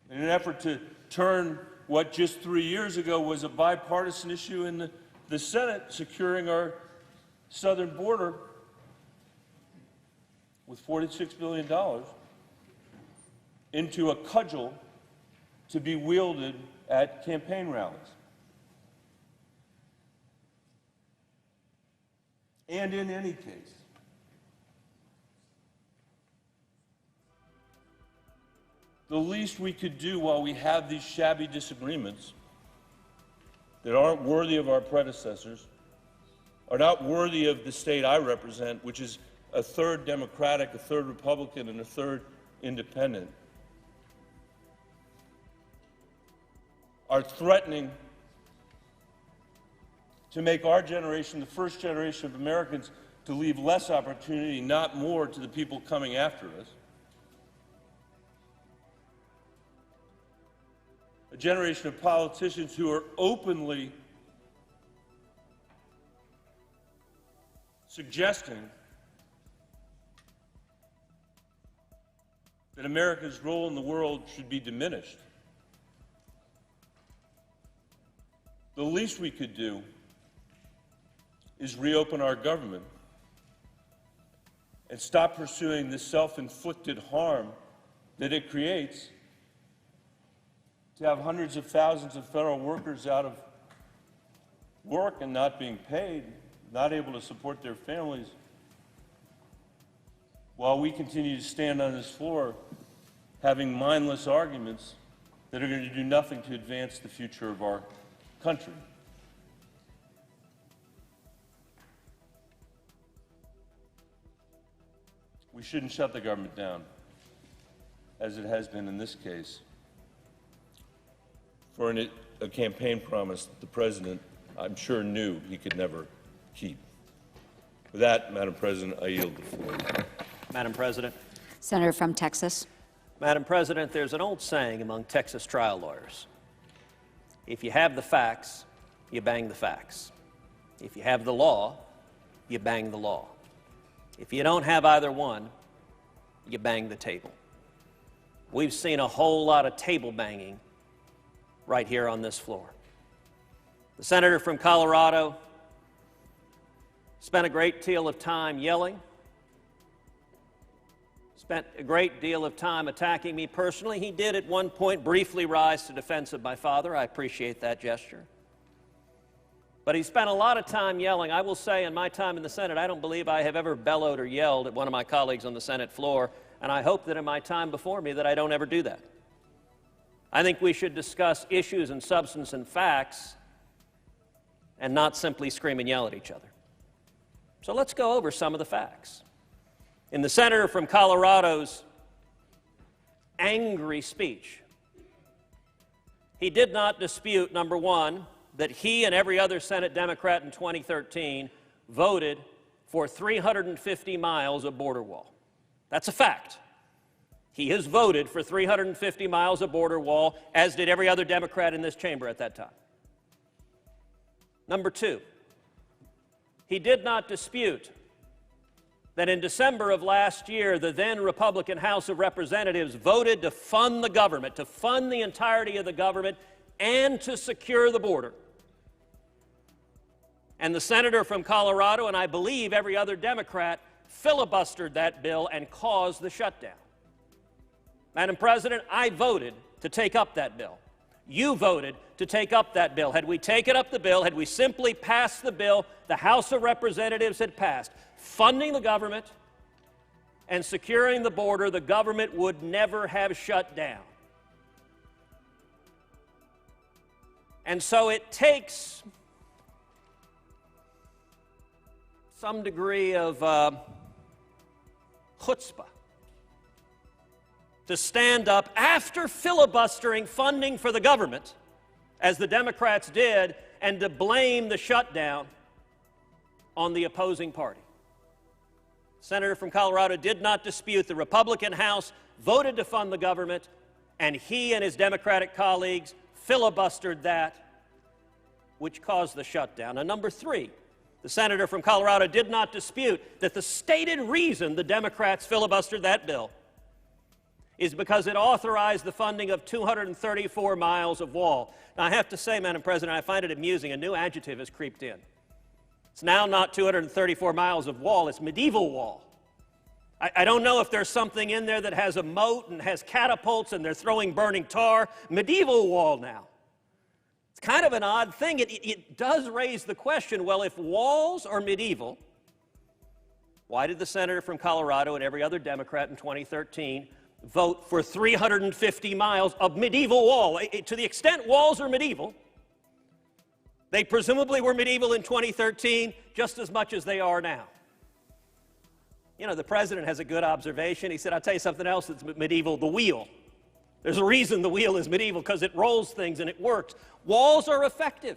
in an effort to turn what just 3 years ago was a bipartisan issue in the Senate, securing our southern border with $46 billion, into a cudgel to be wielded at campaign rallies. And in any case, the least we could do while we have these shabby disagreements that aren't worthy of our predecessors, are not worthy of the state I represent, which is a third Democratic, a third Republican, and a third independent, are threatening to make our generation, the first generation of Americans, to leave less opportunity, not more, to the people coming after us. A generation of politicians who are openly suggesting that America's role in the world should be diminished. The least we could do is reopen our government and stop pursuing this self-inflicted harm that it creates to have hundreds of thousands of federal workers out of work and not being paid, not able to support their families, while we continue to stand on this floor having mindless arguments that are going to do nothing to advance the future of our country. We shouldn't shut the government down, as it has been in this case, for a campaign promise that the President, I'm sure, knew he could never keep. With that, Madam President, I yield the floor. Madam President. Senator from Texas. Madam President, there's an old saying among Texas trial lawyers. If you have the facts, you bang the facts. If you have the law, you bang the law. If you don't have either one, you bang the table. We've seen a whole lot of table banging right here on this floor. The senator from Colorado spent a great deal of time yelling, spent a great deal of time attacking me personally. He did at one point briefly rise to defense of my father. I appreciate that gesture. But he spent a lot of time yelling. I will say, in my time in the Senate, I don't believe I have ever bellowed or yelled at one of my colleagues on the Senate floor, and I hope that in my time before me that I don't ever do that. I think we should discuss issues and substance and facts and not simply scream and yell at each other. So let's go over some of the facts. In the senator from Colorado's angry speech, he did not dispute, number one, that he and every other Senate Democrat in 2013 voted for 350 miles of border wall. That's a fact. He has voted for 350 miles of border wall, as did every other Democrat in this chamber at that time. Number two, he did not dispute that in December of last year, the then Republican House of Representatives voted to fund the government, to fund the entirety of the government, and to secure the border. And the senator from Colorado, and I believe every other Democrat, filibustered that bill and caused the shutdown. Madam President, I voted to take up that bill. You voted to take up that bill. Had we taken up the bill, had we simply passed the bill the House of Representatives had passed, funding the government and securing the border, the government would never have shut down. And so it takes some degree of chutzpah to stand up after filibustering funding for the government, as the Democrats did, and to blame the shutdown on the opposing party. The senator from Colorado did not dispute the Republican House voted to fund the government, and he and his Democratic colleagues filibustered that, which caused the shutdown. And number three, the senator from Colorado did not dispute that the stated reason the Democrats filibustered that bill is because it authorized the funding of 234 miles of wall. Now, I have to say, Madam President, I find it amusing. A new adjective has creeped in. It's now not 234 miles of wall, it's medieval wall. I don't know if there's something in there that has a moat and has catapults and they're throwing burning tar. Medieval wall now. It's kind of an odd thing. It does raise the question, well, if walls are medieval, why did the senator from Colorado and every other Democrat in 2013 vote for 350 miles of medieval wall? To the extent walls are medieval, they presumably were medieval in 2013 just as much as they are now. You know, the president has a good observation. He said, I'll tell you something else that's medieval, the wheel. There's a reason the wheel is medieval, because it rolls things and it works. Walls are effective.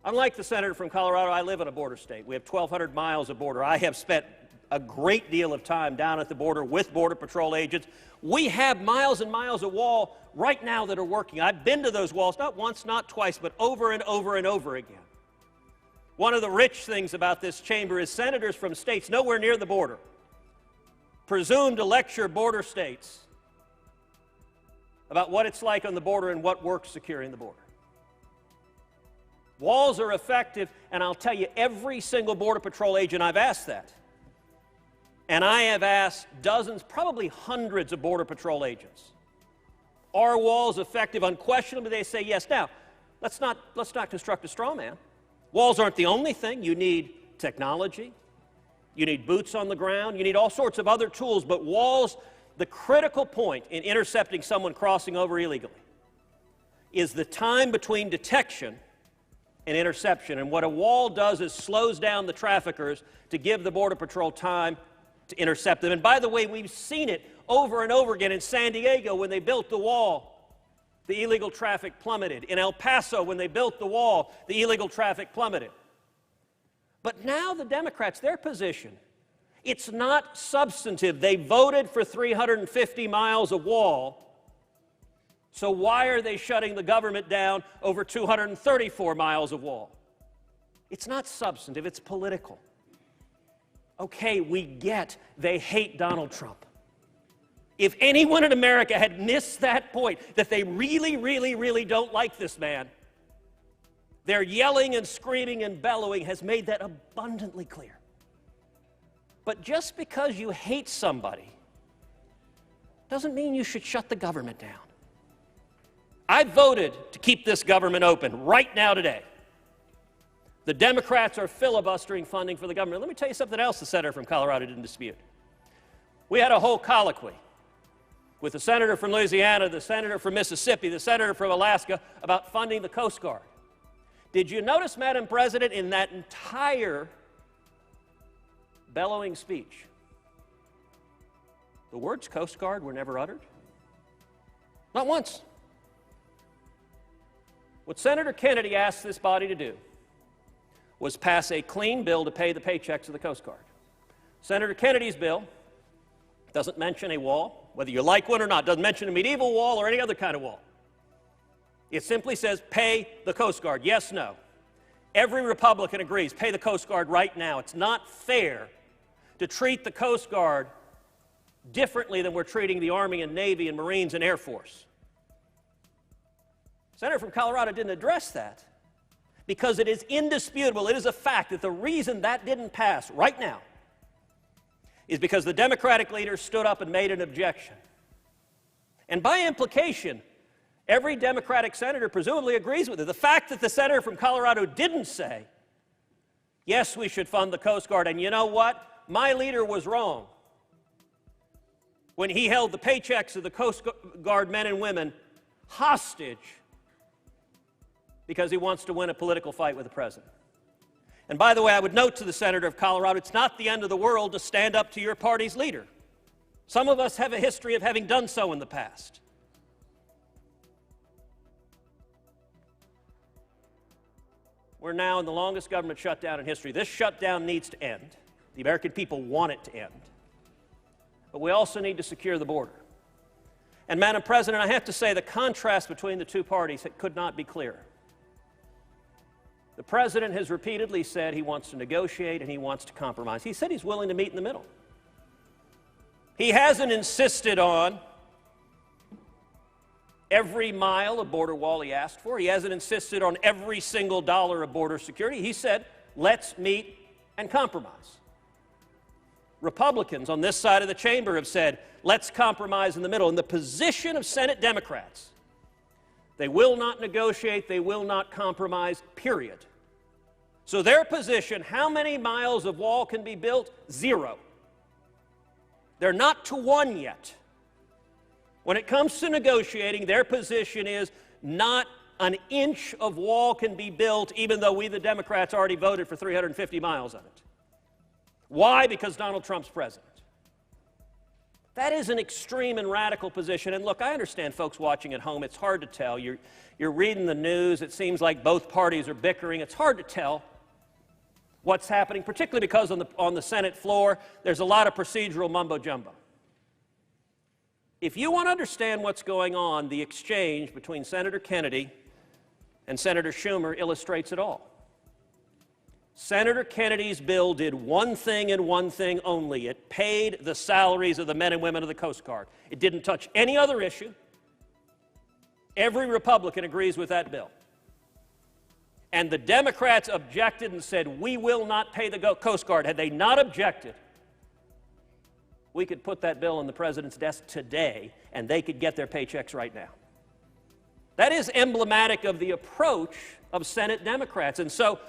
Unlike the senator from Colorado, I live in a border state. We have 1,200 miles of border. I have spent a great deal of time down at the border with Border Patrol agents. We have miles and miles of wall right now that are working. I've been to those walls, not once, not twice, but over and over and over again. One of the rich things about this chamber is senators from states nowhere near the border presume to lecture border states about what it's like on the border and what works securing the border. Walls are effective, and I'll tell you, every single Border Patrol agent I've asked that. And I have asked dozens, probably hundreds of Border Patrol agents. Are walls effective? Unquestionably, they say yes. Now, let's not construct a straw man. Walls aren't the only thing. You need technology. You need boots on the ground. You need all sorts of other tools. But walls, the critical point in intercepting someone crossing over illegally is the time between detection and interception. And what a wall does is slows down the traffickers to give the Border Patrol time to intercept them. And by the way, we've seen it over and over again in San Diego when they built the wall. The illegal traffic plummeted. In El Paso, when they built the wall, the illegal traffic plummeted. But now the Democrats, their position, it's not substantive. They voted for 350 miles of wall, so why are they shutting the government down over 234 miles of wall? It's not substantive, it's political. Okay, we get they hate Donald Trump. If anyone in America had missed that point, that they really, really, really don't like this man, their yelling and screaming and bellowing has made that abundantly clear. But just because you hate somebody doesn't mean you should shut the government down. I voted to keep this government open right now today. The Democrats are filibustering funding for the government. Let me tell you something else the senator from Colorado didn't dispute. We had a whole colloquy with the senator from Louisiana, the senator from Mississippi, the senator from Alaska about funding the Coast Guard. Did you notice, Madam President, in that entire bellowing speech, the words Coast Guard were never uttered? Not once. What Senator Kennedy asked this body to do was pass a clean bill to pay the paychecks of the Coast Guard. Senator Kennedy's bill doesn't mention a wall, whether you like one or not, doesn't mention a medieval wall or any other kind of wall. It simply says pay the Coast Guard, yes, no. Every Republican agrees, pay the Coast Guard right now. It's not fair to treat the Coast Guard differently than we're treating the Army and Navy and Marines and Air Force. Senator from Colorado didn't address that because it is indisputable, it is a fact that the reason that didn't pass right now is because the Democratic leaders stood up and made an objection. And by implication, every Democratic senator presumably agrees with it. The fact that the senator from Colorado didn't say, yes, we should fund the Coast Guard, and you know what? My leader was wrong when he held the paychecks of the Coast Guard men and women hostage because he wants to win a political fight with the president. And by the way, I would note to the senator of Colorado, it's not the end of the world to stand up to your party's leader. Some of us have a history of having done so in the past. We're now in the longest government shutdown in history. This shutdown needs to end. The American people want it to end. But we also need to secure the border. And Madam President, I have to say the contrast between the two parties could not be clearer. The president has repeatedly said he wants to negotiate and he wants to compromise. He said he's willing to meet in the middle. He hasn't insisted on every mile of border wall he asked for. He hasn't insisted on every single dollar of border security. He said, let's meet and compromise. Republicans on this side of the chamber have said, let's compromise in the middle. In the position of Senate Democrats, they will not negotiate, they will not compromise, period. So their position, how many miles of wall can be built? 0. They're not to 1 yet. When it comes to negotiating, their position is not an inch of wall can be built, even though we, the Democrats, already voted for 350 miles of it. Why? Because Donald Trump's president. That is an extreme and radical position. And look, I understand folks watching at home, it's hard to tell. You're reading the news, it seems like both parties are bickering. It's hard to tell what's happening, particularly because on the Senate floor, there's a lot of procedural mumbo-jumbo. If you want to understand what's going on, the exchange between Senator Kennedy and Senator Schumer illustrates it all. Senator Kennedy's bill did one thing and one thing only. It paid the salaries of the men and women of the Coast Guard. It didn't touch any other issue. Every Republican agrees with that bill. And the Democrats objected and said, we will not pay the Coast Guard. Had they not objected, we could put that bill on the president's desk today, and they could get their paychecks right now. That is emblematic of the approach of Senate Democrats. And so,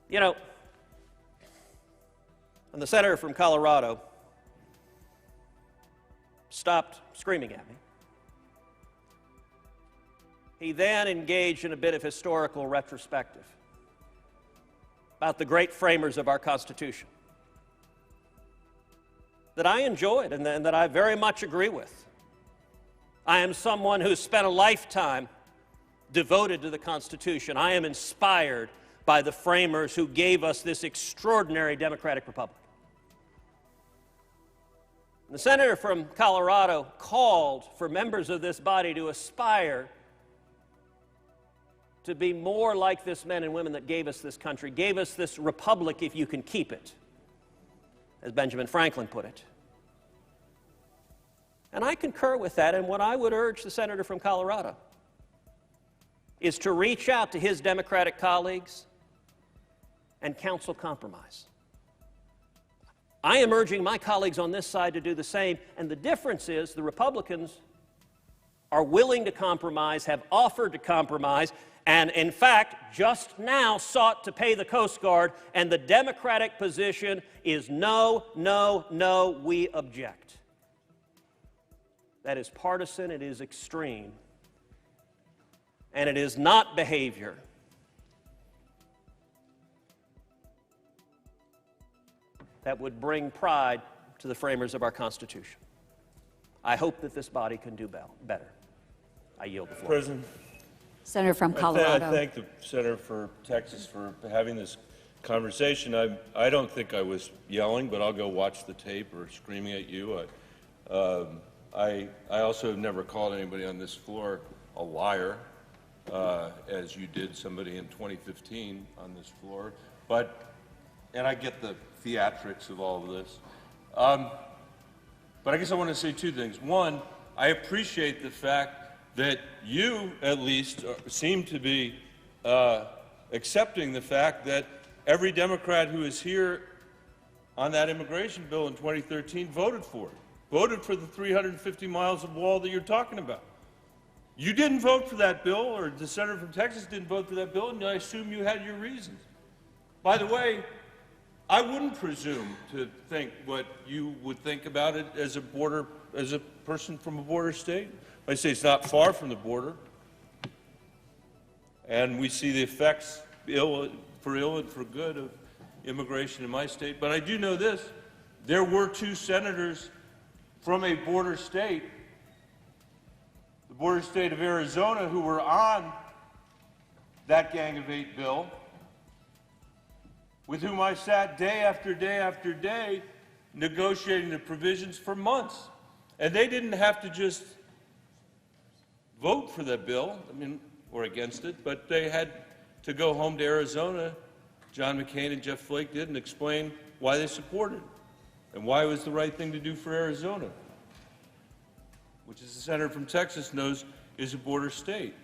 you know, when the senator from Colorado stopped screaming at me, he then engaged in a bit of historical retrospective about the great framers of our Constitution that I enjoyed and that I very much agree with. I am someone who's spent a lifetime devoted to the Constitution. I am inspired by the framers who gave us this extraordinary democratic republic. The senator from Colorado called for members of this body to aspire to be more like this men and women that gave us this country, gave us this republic if you can keep it, as Benjamin Franklin put it. And I concur with that, and what I would urge the senator from Colorado is to reach out to his Democratic colleagues and counsel compromise. I am urging my colleagues on this side to do the same, and the difference is the Republicans are willing to compromise, have offered to compromise, and in fact, just now sought to pay the Coast Guard, and the Democratic position is no, no, no, we object. That is partisan, it is extreme, and it is not behavior that would bring pride to the framers of our Constitution. I hope that this body can do better. I yield the floor. President, Senator from Colorado. I thank the senator for Texas for having this conversation. I don't think I was yelling, but I'll go watch the tape or screaming at you. I also have never called anybody on this floor a liar, as you did somebody in 2015 on this floor. And I get the theatrics of all of this. But I guess I want to say two things. One, I appreciate the fact that you, at least, seem to be accepting the fact that every Democrat who is here on that immigration bill in 2013 voted for it, voted for the 350 miles of wall that you're talking about. You didn't vote for that bill, or the senator from Texas didn't vote for that bill, and I assume you had your reasons. By the way, I wouldn't presume to think what you would think about it as a person from a border state. I say it's not far from the border, and we see the effects, for ill and for good, of immigration in my state. But I do know this: there were two senators from a border state, the border state of Arizona, who were on that Gang of Eight bill, with whom I sat day after day after day negotiating the provisions for months. And they didn't have to just vote for that bill, or against it, but they had to go home to Arizona, John McCain and Jeff Flake did, and explain why they supported it. and why it was the right thing to do for Arizona, which, as the senator from Texas knows, is a border state.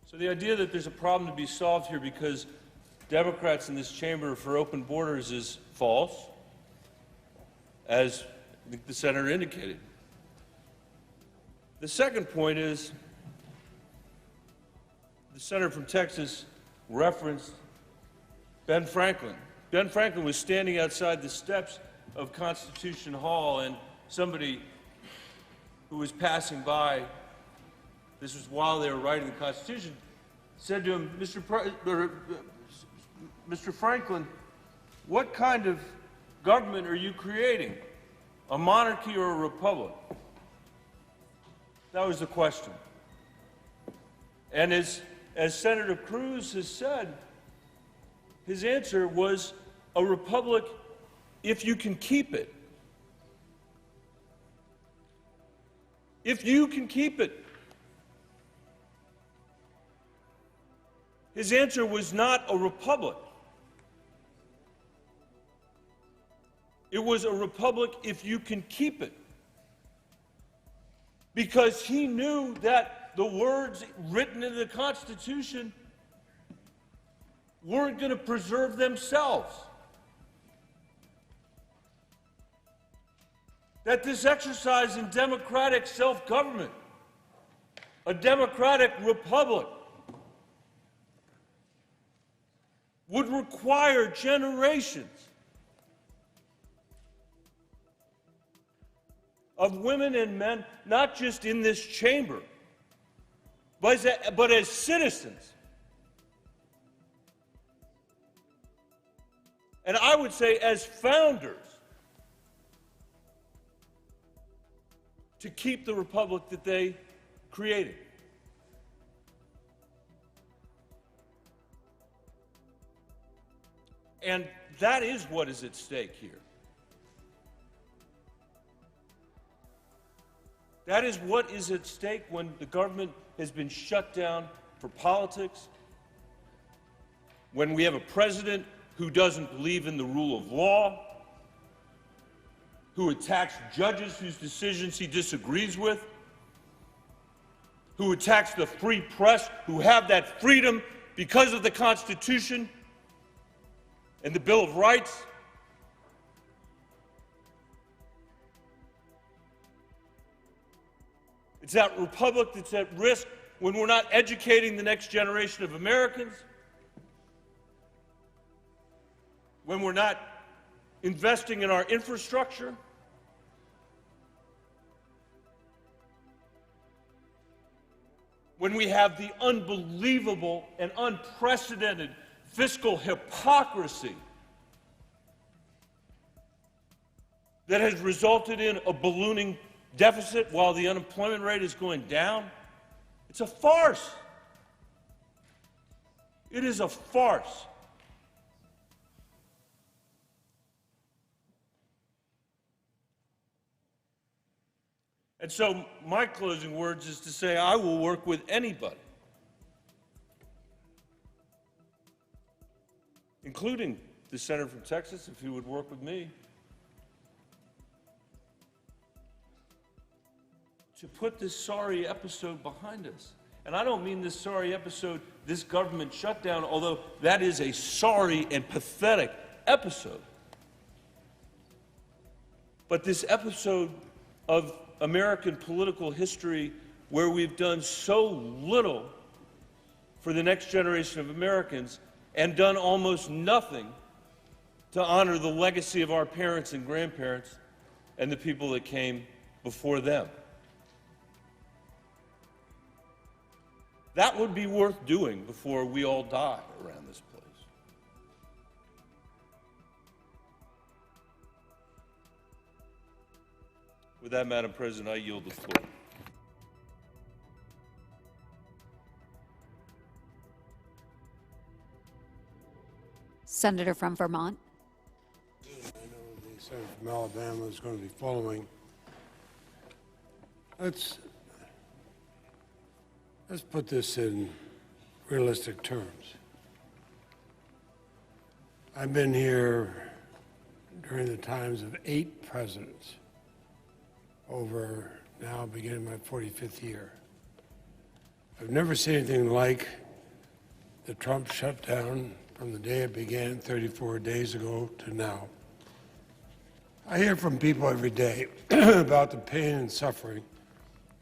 So the idea that there's a problem to be solved here because Democrats in this chamber are for open borders is false, as I think the senator indicated. The second point is the senator from Texas referenced Ben Franklin. Ben Franklin was standing outside the steps of Constitution Hall, and somebody who was passing by, this was while they were writing the Constitution, said to him, Mr. Franklin, what kind of government are you creating? A monarchy or a republic? That was the question. And as Senator Cruz has said, his answer was a republic if you can keep it. If you can keep it. His answer was not a republic. It was a republic if you can keep it. Because he knew that the words written in the Constitution weren't going to preserve themselves. That this exercise in democratic self-government, a democratic republic, would require generations of women and men, not just in this chamber, but as citizens. And I would say as founders, to keep the republic that they created. And that is what is at stake here. That is what is at stake when the government has been shut down for politics, when we have a president who doesn't believe in the rule of law, who attacks judges whose decisions he disagrees with, who attacks the free press, who have that freedom because of the Constitution and the Bill of Rights. It's that republic that's at risk when we're not educating the next generation of Americans, when we're not investing in our infrastructure, when we have the unbelievable and unprecedented fiscal hypocrisy that has resulted in a ballooning deficit while the unemployment rate is going down. It's a farce. It is a farce. And so my closing words is to say I will work with anybody, including the senator from Texas, if he would work with me, to put this sorry episode behind us. And I don't mean this sorry episode, this government shutdown, although that is a sorry and pathetic episode. But this episode of American political history where we've done so little for the next generation of Americans and done almost nothing to honor the legacy of our parents and grandparents and the people that came before them. That would be worth doing before we all die around this place. With that, Madam President, I yield the floor. Senator from Vermont. I know the senator from Alabama is going to be following. Let's put this in realistic terms. I've been here during the times of 8 presidents over now beginning my 45th year. I've never seen anything like the Trump shutdown from the day it began 34 days ago to now. I hear from people every day about the pain and suffering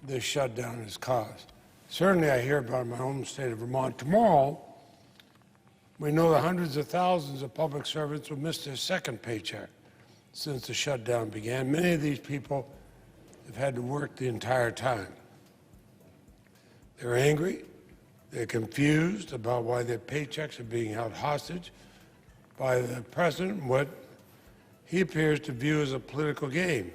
this shutdown has caused. Certainly I hear about my home state of Vermont. Tomorrow, we know that hundreds of thousands of public servants will miss their second paycheck since the shutdown began. Many of these people have had to work the entire time. They're angry, they're confused about why their paychecks are being held hostage by the president in what he appears to view as a political game.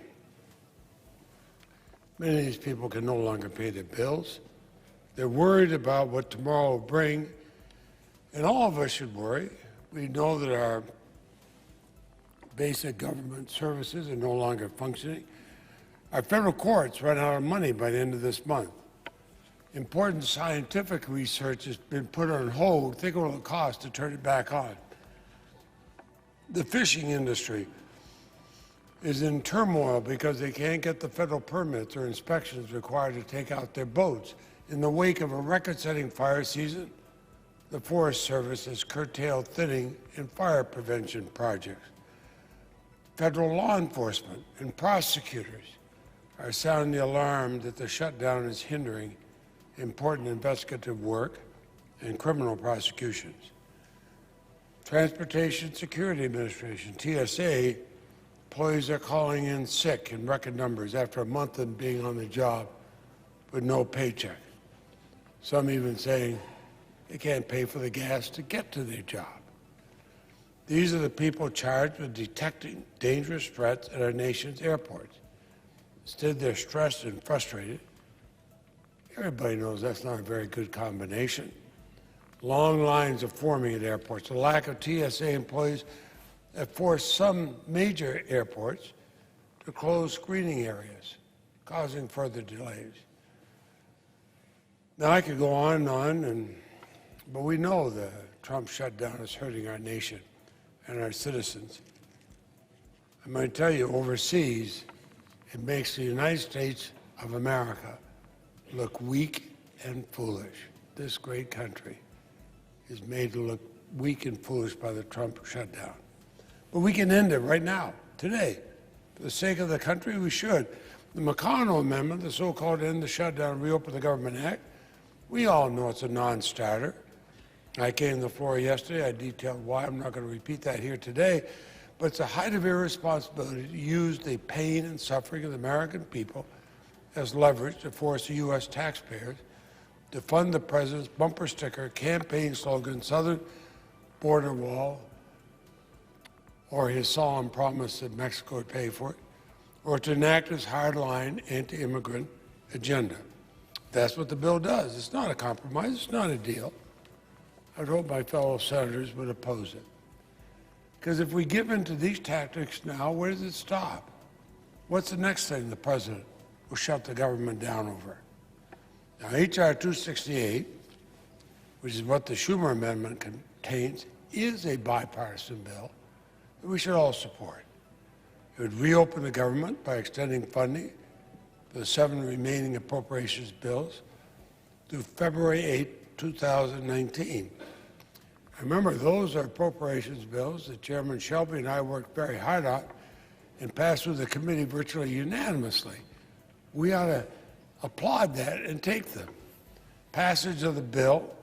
Many of these people can no longer pay their bills. They're worried about what tomorrow will bring, and all of us should worry. We know that our basic government services are no longer functioning. Our federal courts run out of money by the end of this month. Important scientific research has been put on hold. Think of what it'll cost to turn it back on. The fishing industry is in turmoil because they can't get the federal permits or inspections required to take out their boats. In the wake of a record-setting fire season, the Forest Service has curtailed thinning and fire prevention projects. Federal law enforcement and prosecutors are sounding the alarm that the shutdown is hindering important investigative work and criminal prosecutions. Transportation Security Administration, TSA, employees are calling in sick in record numbers after a month of being on the job with no paycheck. Some even saying they can't pay for the gas to get to their job. These are the people charged with detecting dangerous threats at our nation's airports. Instead, they're stressed and frustrated. Everybody knows that's not a very good combination. Long lines are forming at airports. The lack of TSA employees have forced some major airports to close screening areas, causing further delays. Now, I could go on and on, but we know the Trump shutdown is hurting our nation and our citizens. I'm going to tell you, overseas, it makes the United States of America look weak and foolish. This great country is made to look weak and foolish by the Trump shutdown. But we can end it right now, today. For the sake of the country, we should. The McConnell Amendment, the so-called End the Shutdown, Reopen the Government Act, we all know it's a non-starter. I came to the floor yesterday, I detailed why. I'm not going to repeat that here today, but it's a height of irresponsibility to use the pain and suffering of the American people as leverage to force the U.S. taxpayers to fund the president's bumper sticker campaign slogan, Southern Border Wall, or his solemn promise that Mexico would pay for it, or to enact his hardline anti-immigrant agenda. That's what the bill does. It's not a compromise. It's not a deal. I'd hope my fellow senators would oppose it. Because if we give in to these tactics now, where does it stop? What's the next thing the president will shut the government down over? Now, H.R. 268, which is what the Schumer Amendment contains, is a bipartisan bill that we should all support. It would reopen the government by extending funding for the 7 remaining appropriations bills through February 8, 2019. Remember, those are appropriations bills that Chairman Shelby and I worked very hard on and passed through the committee virtually unanimously. We ought to applaud that and take them. Passage of the bill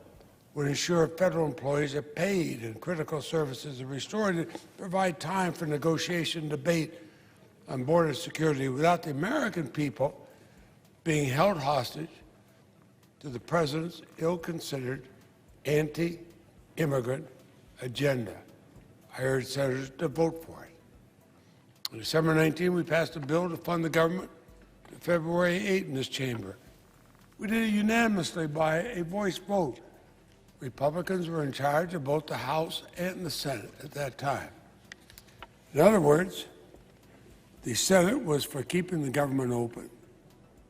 would ensure federal employees are paid and critical services are restored to provide time for negotiation and debate on border security without the American people being held hostage to the president's ill-considered anti-immigrant agenda. I urge senators to vote for it. On December 19, we passed a bill to fund the government to February 8 in this chamber. We did it unanimously by a voice vote. Republicans were in charge of both the House and the Senate at that time. In other words, the Senate was for keeping the government open.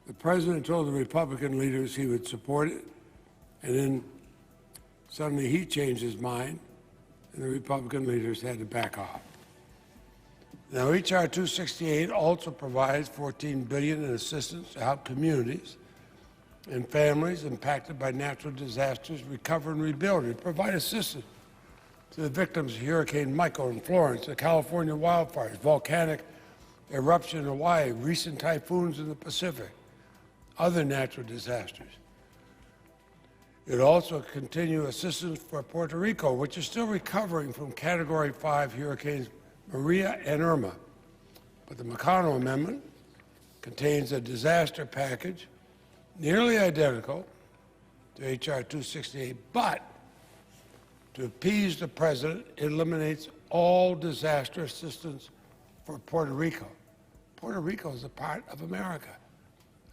The president told the Republican leaders he would support it, and then suddenly he changed his mind and the Republican leaders had to back off. Now, H.R. 268 also provides $14 billion in assistance to help communities and families impacted by natural disasters recover and rebuild. It provides assistance to the victims of Hurricane Michael in Florence, the California wildfires, volcanic eruption in Hawaii, recent typhoons in the Pacific, other natural disasters. It also continues assistance for Puerto Rico, which is still recovering from Category 5 hurricanes Maria and Irma. But the McConnell Amendment contains a disaster package nearly identical to H.R. 268, but to appease the president, it eliminates all disaster assistance for Puerto Rico. Puerto Rico is a part of America.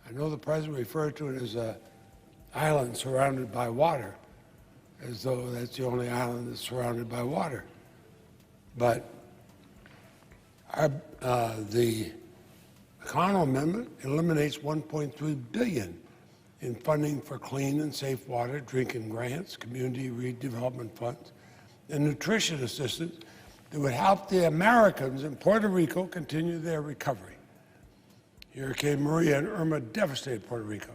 I know the president referred to it as an island surrounded by water, as though that's the only island that's surrounded by water. But the McConnell Amendment eliminates $1.3 billion in funding for clean and safe water, drinking grants, community redevelopment funds, and nutrition assistance that would help the Americans in Puerto Rico continue their recovery. Hurricane Maria and Irma devastated Puerto Rico.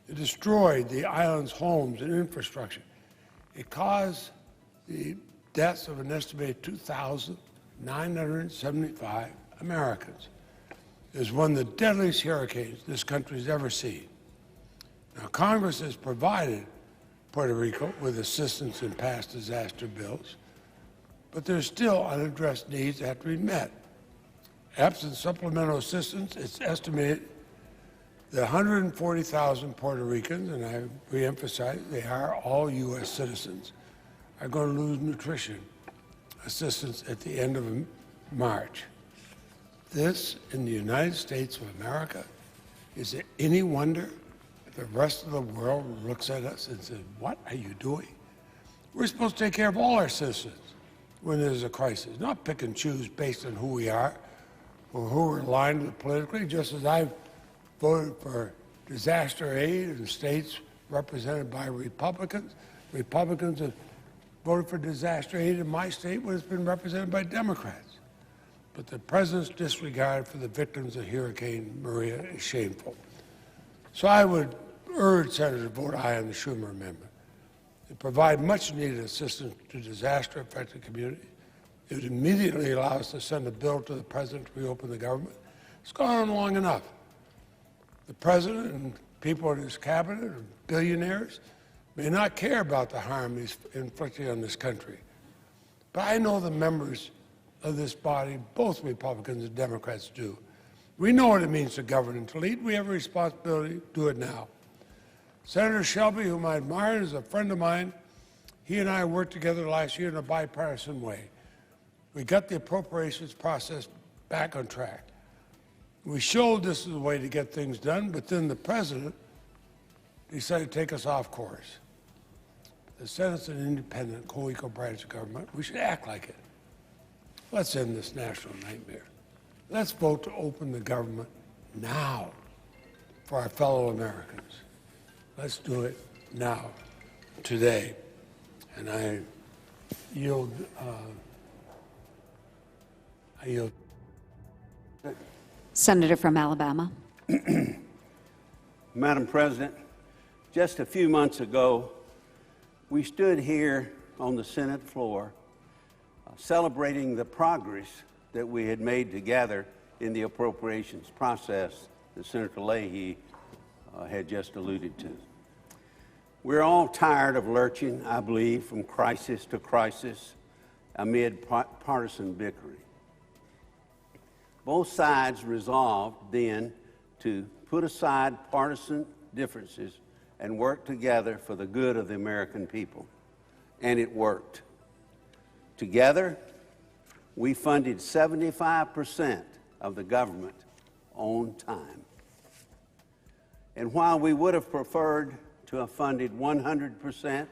It destroyed the island's homes and infrastructure. It caused the deaths of an estimated 2,975 Americans. It is one of the deadliest hurricanes this country's ever seen. Now, Congress has provided Puerto Rico with assistance in past disaster bills, but there's still unaddressed needs that have to be met. Absent supplemental assistance, it's estimated that 140,000 Puerto Ricans, and I reemphasize they are all U.S. citizens, are going to lose nutrition assistance at the end of March. This, in the United States of America, is it any wonder that the rest of the world looks at us and says, what are you doing? We're supposed to take care of all our citizens when there's a crisis, not pick and choose based on who we are or who we're aligned with politically, just as I've voted for disaster aid in states represented by Republicans. Republicans have voted for disaster aid in my state when it's been represented by Democrats. But the president's disregard for the victims of Hurricane Maria is shameful. So I would urge Senators to vote aye on the Schumer amendment. It provides much-needed assistance to disaster-affected communities. It would immediately allow us to send a bill to the president to reopen the government. It's gone on long enough. The president and people in his cabinet and billionaires may not care about the harm he's inflicting on this country. But I know the members of this body, both Republicans and Democrats, do. We know what it means to govern and to lead. We have a responsibility to do it now. Senator Shelby, whom I admire, is a friend of mine. He and I worked together last year in a bipartisan way. We got the appropriations process back on track. We showed this is the way to get things done, but then the president decided to take us off course. The Senate's an independent, co-equal branch of government. We should act like it. Let's end this national nightmare. Let's vote to open the government now for our fellow Americans. Let's do it now, today. And I yield. Senator from Alabama. Madam President, just a few months ago, we stood here on the Senate floor celebrating the progress that we had made together in the appropriations process that Senator Leahy had just alluded to. We're all tired of lurching, I believe, from crisis to crisis amid partisan bickering. Both sides resolved then to put aside partisan differences and work together for the good of the American people. And it worked. Together, we funded 75% of the government on time. And while we would have preferred to have funded 100%,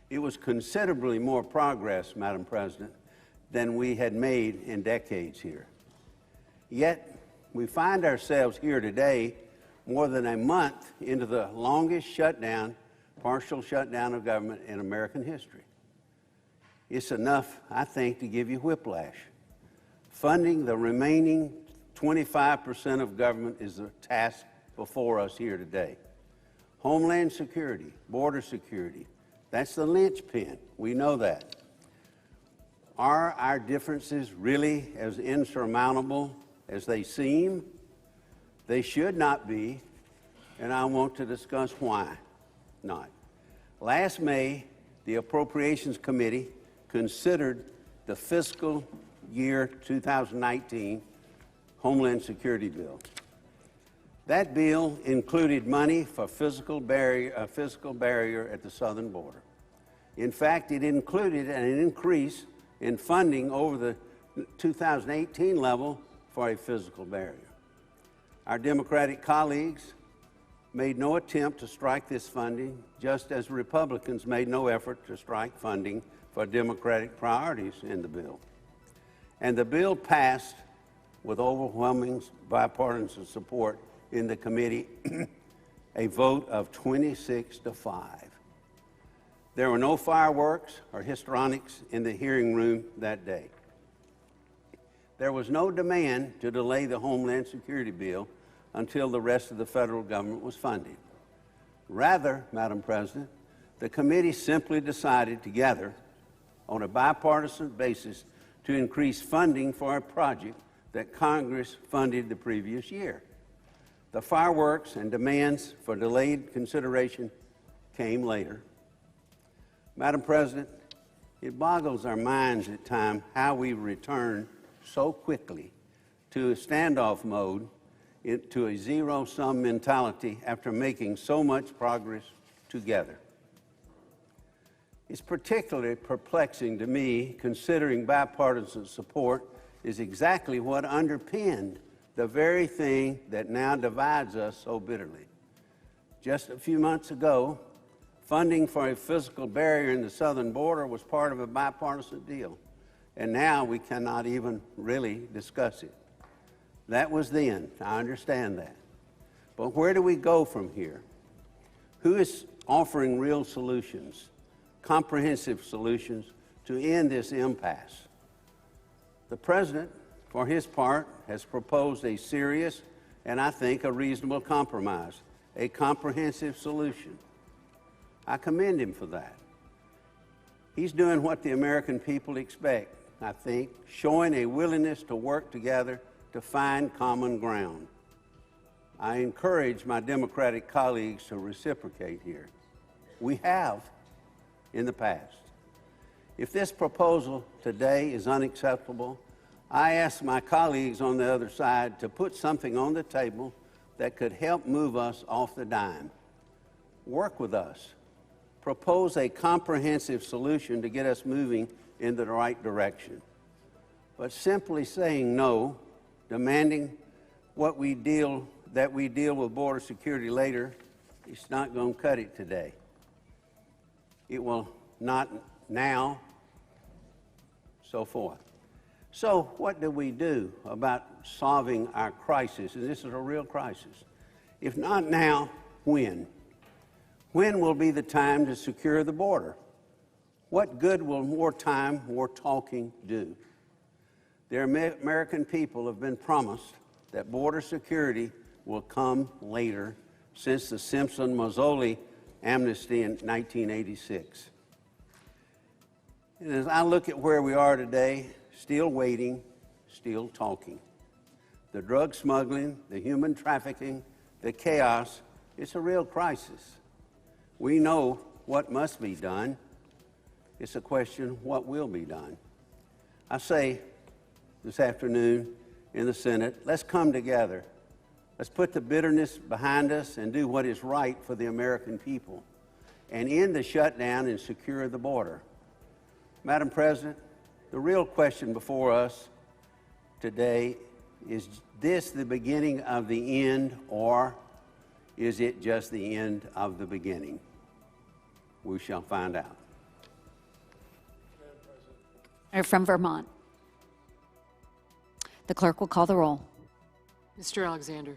it was considerably more progress, Madam President, than we had made in decades here. Yet, we find ourselves here today more than a month into the longest shutdown, partial shutdown of government in American history. it's enough, I think, to give you whiplash. Funding the remaining 25% of government is the task before us here today. Homeland security, border security, that's the linchpin. We know that. Are our differences really as insurmountable as they seem? They should not be, and I want to discuss why not. Last May, the Appropriations Committee considered the fiscal year 2019 Homeland Security Bill. That bill included money for a physical barrier at the southern border. In fact, it included an increase in funding over the 2018 level for a physical barrier. Our Democratic colleagues made no attempt to strike this funding, just as Republicans made no effort to strike funding for Democratic priorities in the bill. And the bill passed with overwhelming bipartisan support in the committee, a vote of 26-5. There were no fireworks or histrionics in the hearing room that day. There was no demand to delay the Homeland Security bill until the rest of the federal government was funded. Rather, Madam President, the committee simply decided together on a bipartisan basis to increase funding for a project that Congress funded the previous year. The fireworks and demands for delayed consideration came later. Madam President, it boggles our minds at times how we return so quickly to a standoff mode, to a zero-sum mentality after making so much progress together. It's particularly perplexing to me, considering bipartisan support is exactly what underpinned the very thing that now divides us so bitterly. Just a few months ago, funding for a physical barrier in the southern border was part of a bipartisan deal, and now we cannot even really discuss it. That was then, I understand that. But where do we go from here? Who is offering real solutions, comprehensive solutions, to end this impasse? The President, for his part, has proposed a serious and I think a reasonable compromise, a comprehensive solution. I commend him for that. He's doing what the American people expect, I think, showing a willingness to work together to find common ground. I encourage my Democratic colleagues to reciprocate here. We have in the past. If this proposal today is unacceptable, I ask my colleagues on the other side to put something on the table that could help move us off the dime. Work with us. Propose a comprehensive solution to get us moving in the right direction. But simply saying no, demanding that we deal with border security later, it's not going to cut it today. It will not now, so forth. So what do we do about solving our crisis? And this is a real crisis. If not now, when? When will be the time to secure the border? What good will more time, more talking do? The American people have been promised that border security will come later since the Simpson-Mazzoli amnesty in 1986. And as I look at where we are today, still waiting, still talking. The drug smuggling, the human trafficking, the chaos, it's a real crisis. We know what must be done. It's a question, what will be done? I say this afternoon in the Senate, let's come together. Let's put the bitterness behind us and do what is right for the American people and end the shutdown and secure the border. Madam President, the real question before us today is this the beginning of the end, or is it just the end of the beginning? We shall find out. From Vermont. The clerk will call the roll. Mr. Alexander.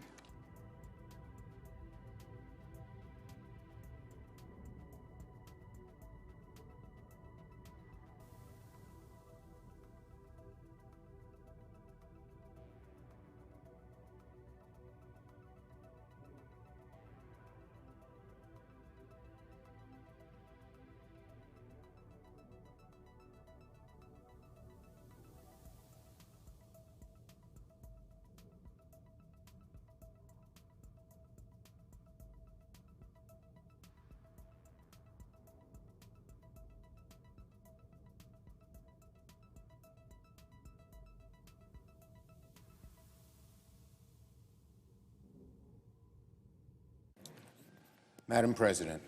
Madam President,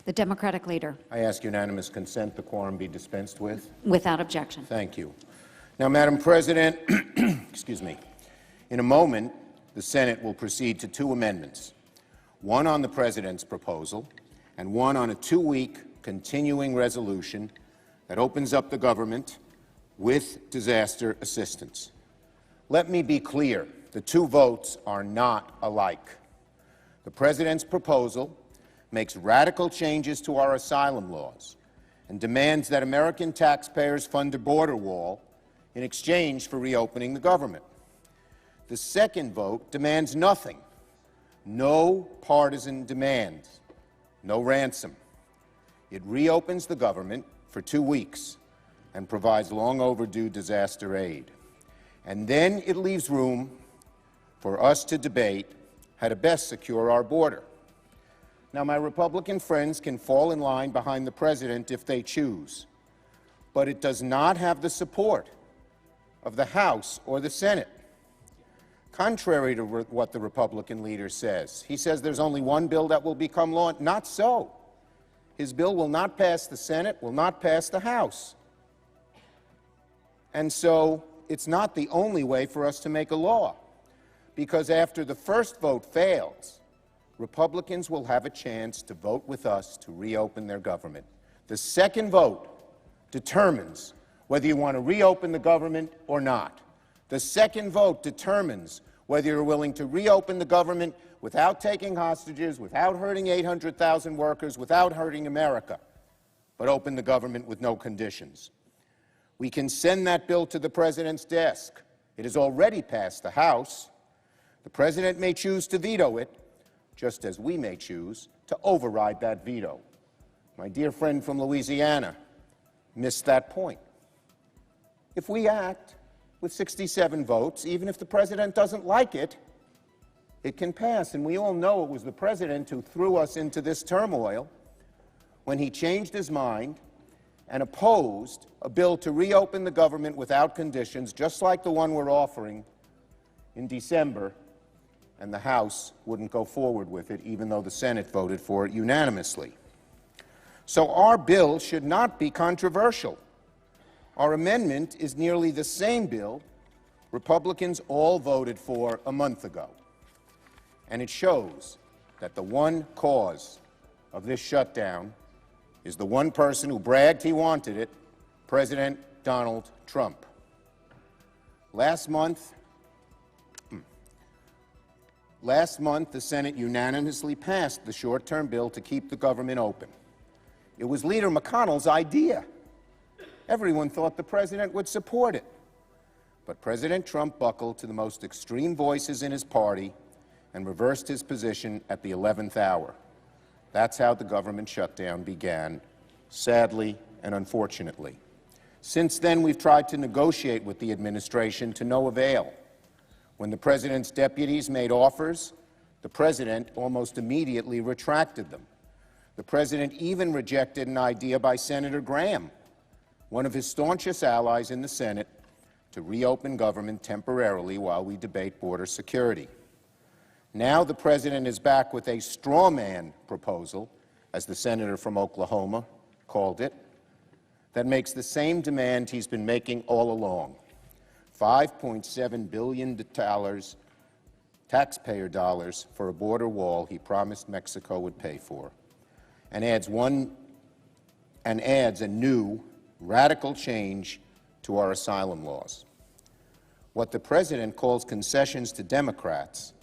The Democratic leader, I ask unanimous consent the quorum be dispensed with. without objection. Thank you. Now, Madam President, excuse me, in a moment, the Senate will proceed to two amendments, one on the President's proposal and one on a two-week continuing resolution that opens up the government with disaster assistance. Let me be clear, the two votes are not alike. The President's proposal makes radical changes to our asylum laws and demands that American taxpayers fund a border wall in exchange for reopening the government. The second vote demands nothing, no partisan demands, no ransom. It reopens the government for 2 weeks and provides long overdue disaster aid. And then it leaves room for us to debate how to best secure our border. Now, my Republican friends can fall in line behind the President if they choose, but it does not have the support of the House or the Senate. Contrary to what the Republican leader says, he says there's only one bill that will become law. Not so. His bill will not pass the Senate, will not pass the House. And so it's not the only way for us to make a law, because after the first vote fails, Republicans will have a chance to vote with us to reopen their government. The second vote determines whether you want to reopen the government or not. The second vote determines whether you're willing to reopen the government without taking hostages, without hurting 800,000 workers, without hurting America, but open the government with no conditions. We can send that bill to the President's desk. It has already passed the House. The President may choose to veto it, just as we may choose to override that veto. My dear friend from Louisiana missed that point. If we act with 67 votes, even if the President doesn't like it, it can pass. And we all know it was the President who threw us into this turmoil when he changed his mind and opposed a bill to reopen the government without conditions, just like the one we're offering in December, and the House wouldn't go forward with it, even though the Senate voted for it unanimously. So our bill should not be controversial. Our amendment is nearly the same bill Republicans all voted for a month ago. And it shows that the one cause of this shutdown is the one person who bragged he wanted it, President Donald Trump. Last month, the Senate unanimously passed the short-term bill to keep the government open. It was Leader McConnell's idea. Everyone thought the President would support it. But President Trump buckled to the most extreme voices in his party and reversed his position at the 11th hour. That's how the government shutdown began, sadly and unfortunately. Since then, we've tried to negotiate with the administration to no avail. When the President's deputies made offers, the President almost immediately retracted them. The President even rejected an idea by Senator Graham, one of his staunchest allies in the Senate, to reopen government temporarily while we debate border security. Now the President is back with a straw man proposal, as the senator from Oklahoma called it, that makes the same demand he's been making all along. $5.7 billion taxpayer dollars for a border wall he promised Mexico would pay for, and adds a new radical change to our asylum laws. What the President calls concessions to Democrats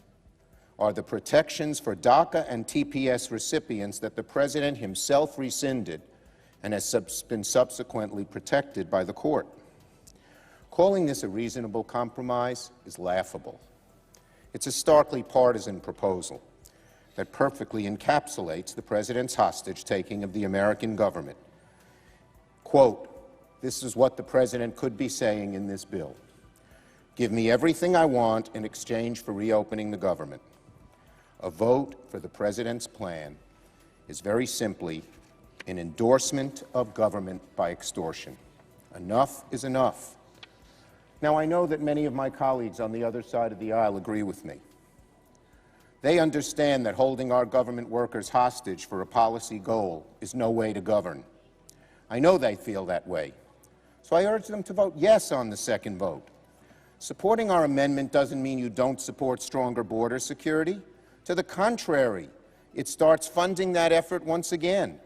are the protections for DACA and TPS recipients that the President himself rescinded and has been subsequently protected by the court. Calling this a reasonable compromise is laughable. It's a starkly partisan proposal that perfectly encapsulates the President's hostage-taking of the American government. Quote, this is what the President could be saying in this bill. Give me everything I want in exchange for reopening the government. A vote for the President's plan is very simply an endorsement of government by extortion. Enough is enough. Now, I know that many of my colleagues on the other side of the aisle agree with me. They understand that holding our government workers hostage for a policy goal is no way to govern. I know they feel that way. So I urge them to vote yes on the second vote. Supporting our amendment doesn't mean you don't support stronger border security. To the contrary, it starts funding that effort once again.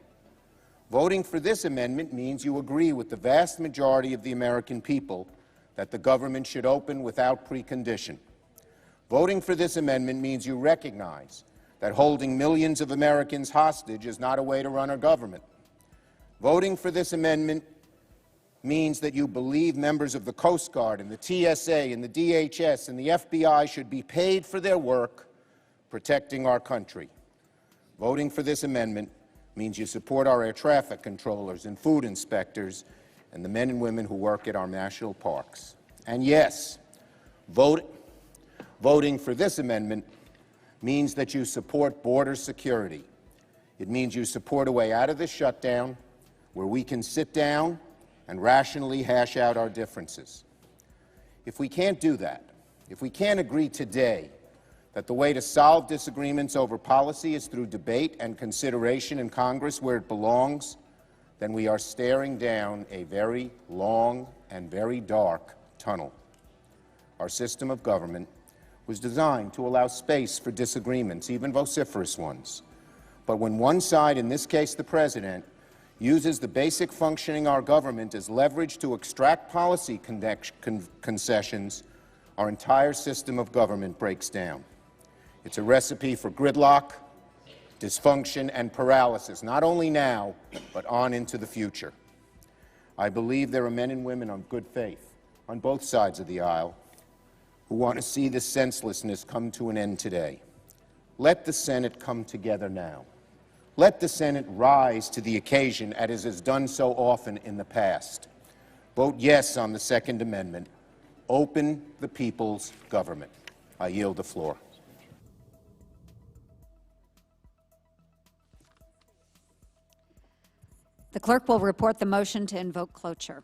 Voting for this amendment means you agree with the vast majority of the American people that the government should open without precondition. Voting for this amendment means you recognize that holding millions of Americans hostage is not a way to run a government. Voting for this amendment means that you believe members of the Coast Guard and the TSA and the DHS and the FBI should be paid for their work protecting our country. Voting for this amendment means you support our air traffic controllers and food inspectors and the men and women who work at our national parks. And yes, voting for this amendment means that you support border security. It means you support a way out of this shutdown where we can sit down and rationally hash out our differences. If we can't do that, if we can't agree today that the way to solve disagreements over policy is through debate and consideration in Congress where it belongs, then we are staring down a very long and very dark tunnel. Our system of government was designed to allow space for disagreements, even vociferous ones. But when one side, in this case the President, uses the basic functioning of our government as leverage to extract policy concessions, our entire system of government breaks down. It's a recipe for gridlock, dysfunction, and paralysis, not only now, but on into the future. I believe there are men and women of good faith on both sides of the aisle who want to see this senselessness come to an end today. Let the Senate come together now. Let the Senate rise to the occasion as it has done so often in the past. Vote yes on the Second Amendment. Open the people's government. I yield the floor. The clerk will report the motion to invoke cloture.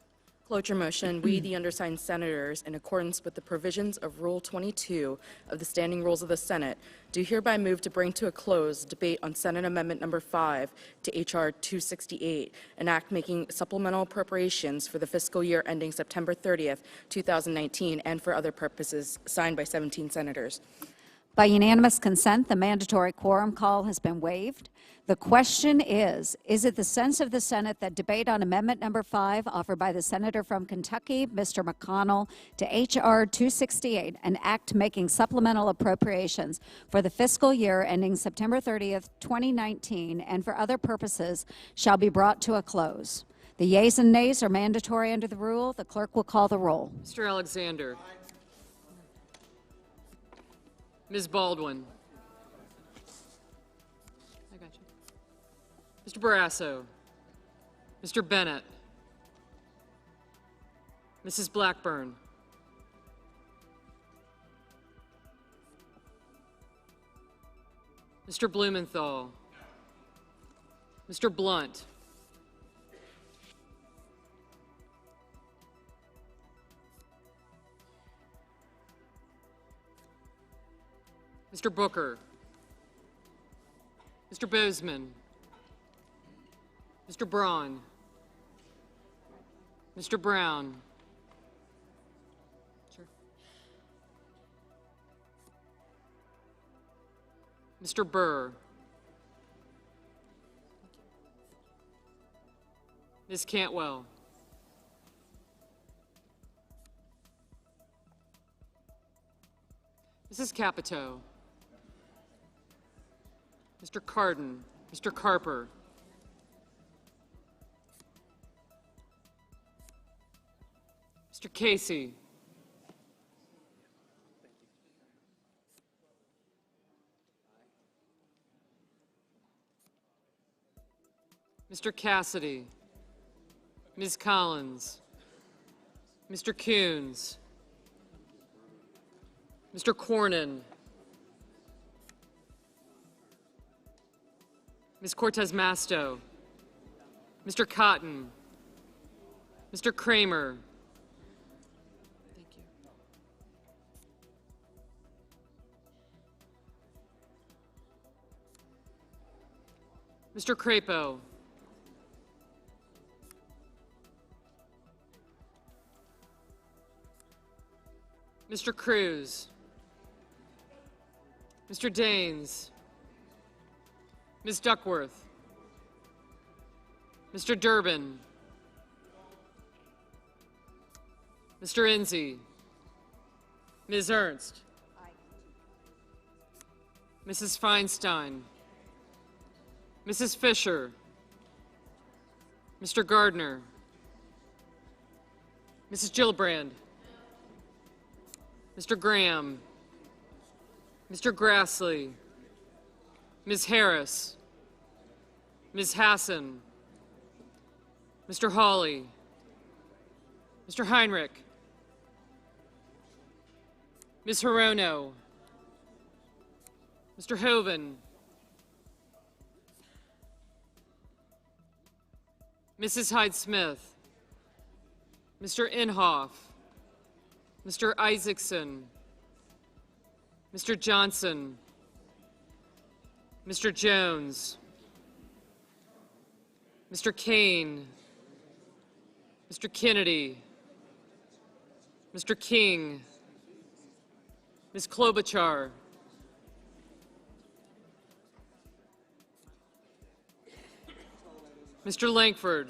Cloture motion, we, the undersigned senators, in accordance with the provisions of Rule 22 of the Standing Rules of the Senate, do hereby move to bring to a close debate on Senate Amendment Number 5 to H.R. 268, an act making supplemental appropriations for the fiscal year ending September 30th, 2019, and for other purposes, signed by 17 senators. By unanimous consent, the mandatory quorum call has been waived. The question is it the sense of the Senate that debate on Amendment Number 5, offered by the Senator from Kentucky, Mr. McConnell, to H.R. 268, an act making supplemental appropriations for the fiscal year ending September 30th, 2019, and for other purposes, shall be brought to a close? The yeas and nays are mandatory under the rule. The clerk will call the roll. Mr. Alexander. Ms. Baldwin. I got you. Mr. Barrasso. Mr. Bennett. Mrs. Blackburn. Mr. Blumenthal. Mr. Blunt. Mr. Booker. Mr. Bozeman. Mr. Braun. Mr. Brown. Sure. Mr. Burr. Ms. Cantwell. Mrs. Capito. Mr. Cardin, Mr. Carper. Mr. Casey. Mr. Cassidy. Ms. Collins. Mr. Coons. Mr. Cornyn. Ms. Cortez Masto. Mr. Cotton. Mr. Kramer. Thank you. Mr. Crapo. Mr. Cruz. Mr. Daines. Ms. Duckworth. Mr. Durbin. Mr. Enzi. Ms. Ernst. Mrs. Feinstein. Mrs. Fisher. Mr. Gardner. Mrs. Gillibrand. Mr. Graham. Mr. Grassley. Ms. Harris. Ms. Hassan. Mr. Hawley. Mr. Heinrich. Ms. Hirono. Mr. Hoven. Mrs. Hyde-Smith. Mr. Inhofe. Mr. Isaacson. Mr. Johnson. Mr. Jones. Mr. Kane. Mr. Kennedy. Mr. King. Ms. Klobuchar. Mr. Langford.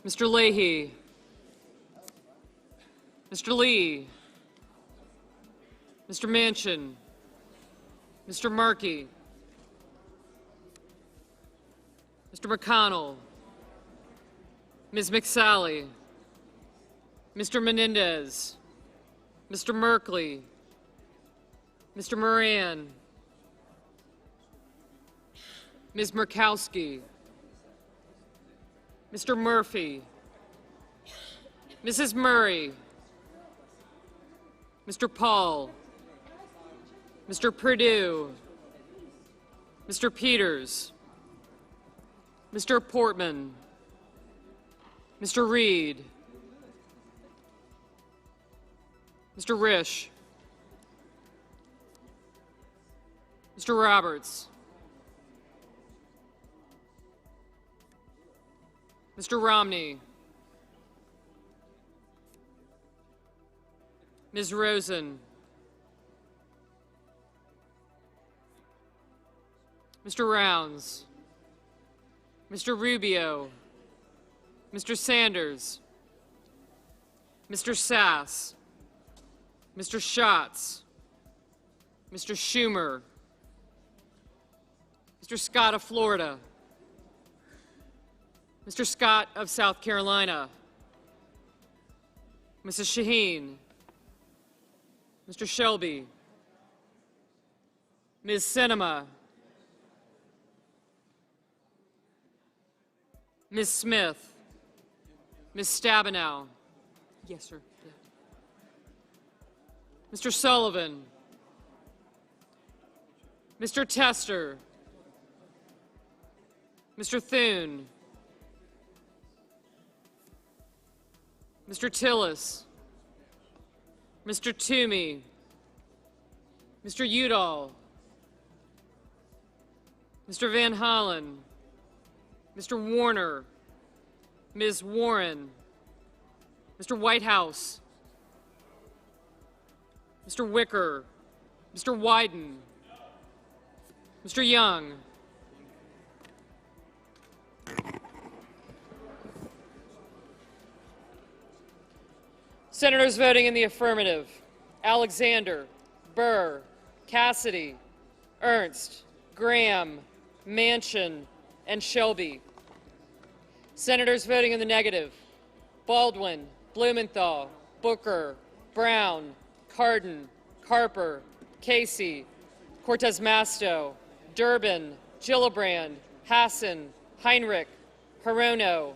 Mr. Leahy. Mr. Lee. Mr. Manchin. Mr. Markey. Mr. McConnell. Ms. McSally. Mr. Menendez. Mr. Merkley. Mr. Moran. Ms. Murkowski. Mr. Murphy. Mrs. Murray. Mr. Paul. Mr. Perdue. Mr. Peters. Mr. Portman. Mr. Reed. Mr. Risch. Mr. Roberts. Mr. Romney. Ms. Rosen. Mr. Rounds. Mr. Rubio. Mr. Sanders. Mr. Sass. Mr. Schatz. Mr. Schumer. Mr. Scott of Florida. Mr. Scott of South Carolina. Mrs. Shaheen. Mr. Shelby. Ms. Sinema. Ms. Smith. Ms. Stabenow. Yes, sir. Yeah. Mr. Sullivan. Mr. Tester. Mr. Thune. Mr. Tillis. Mr. Toomey. Mr. Udall. Mr. Van Hollen. Mr. Warner. Ms. Warren. Mr. Whitehouse. Mr. Wicker. Mr. Wyden. Mr. Young. Senators voting in the affirmative: Alexander, Burr, Cassidy, Ernst, Graham, Manchin, and Shelby. Senators voting in the negative: Baldwin, Blumenthal, Booker, Brown, Cardin, Carper, Casey, Cortez Masto, Durbin, Gillibrand, Hassan, Heinrich, Hirono,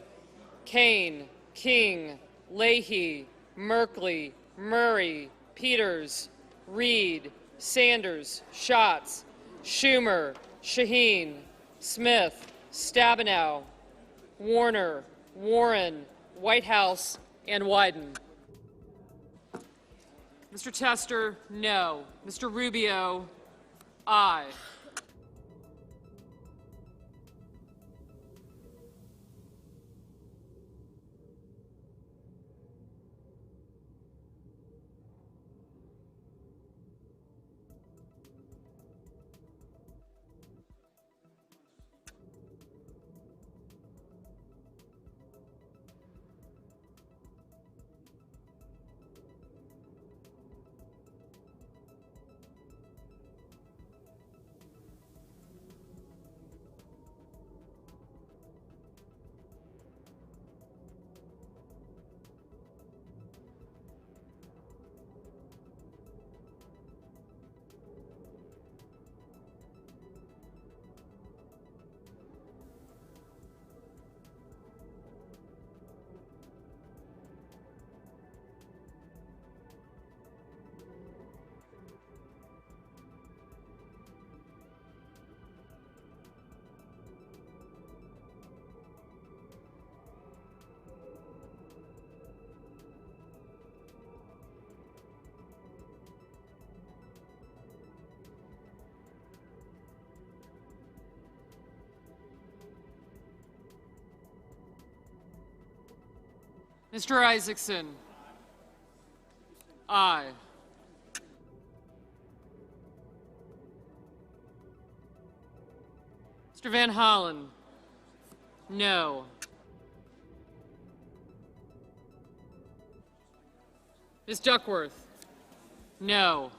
Kane, King, Leahy, Merkley, Murray, Peters, Reed, Sanders, Schatz, Schumer, Shaheen, Smith, Stabenow, Warner, Warren, Whitehouse, and Wyden. Mr. Tester, no. Mr. Rubio, aye. Mr. Isaacson. Aye. Mr. Van Hollen. No. Ms. Duckworth. No.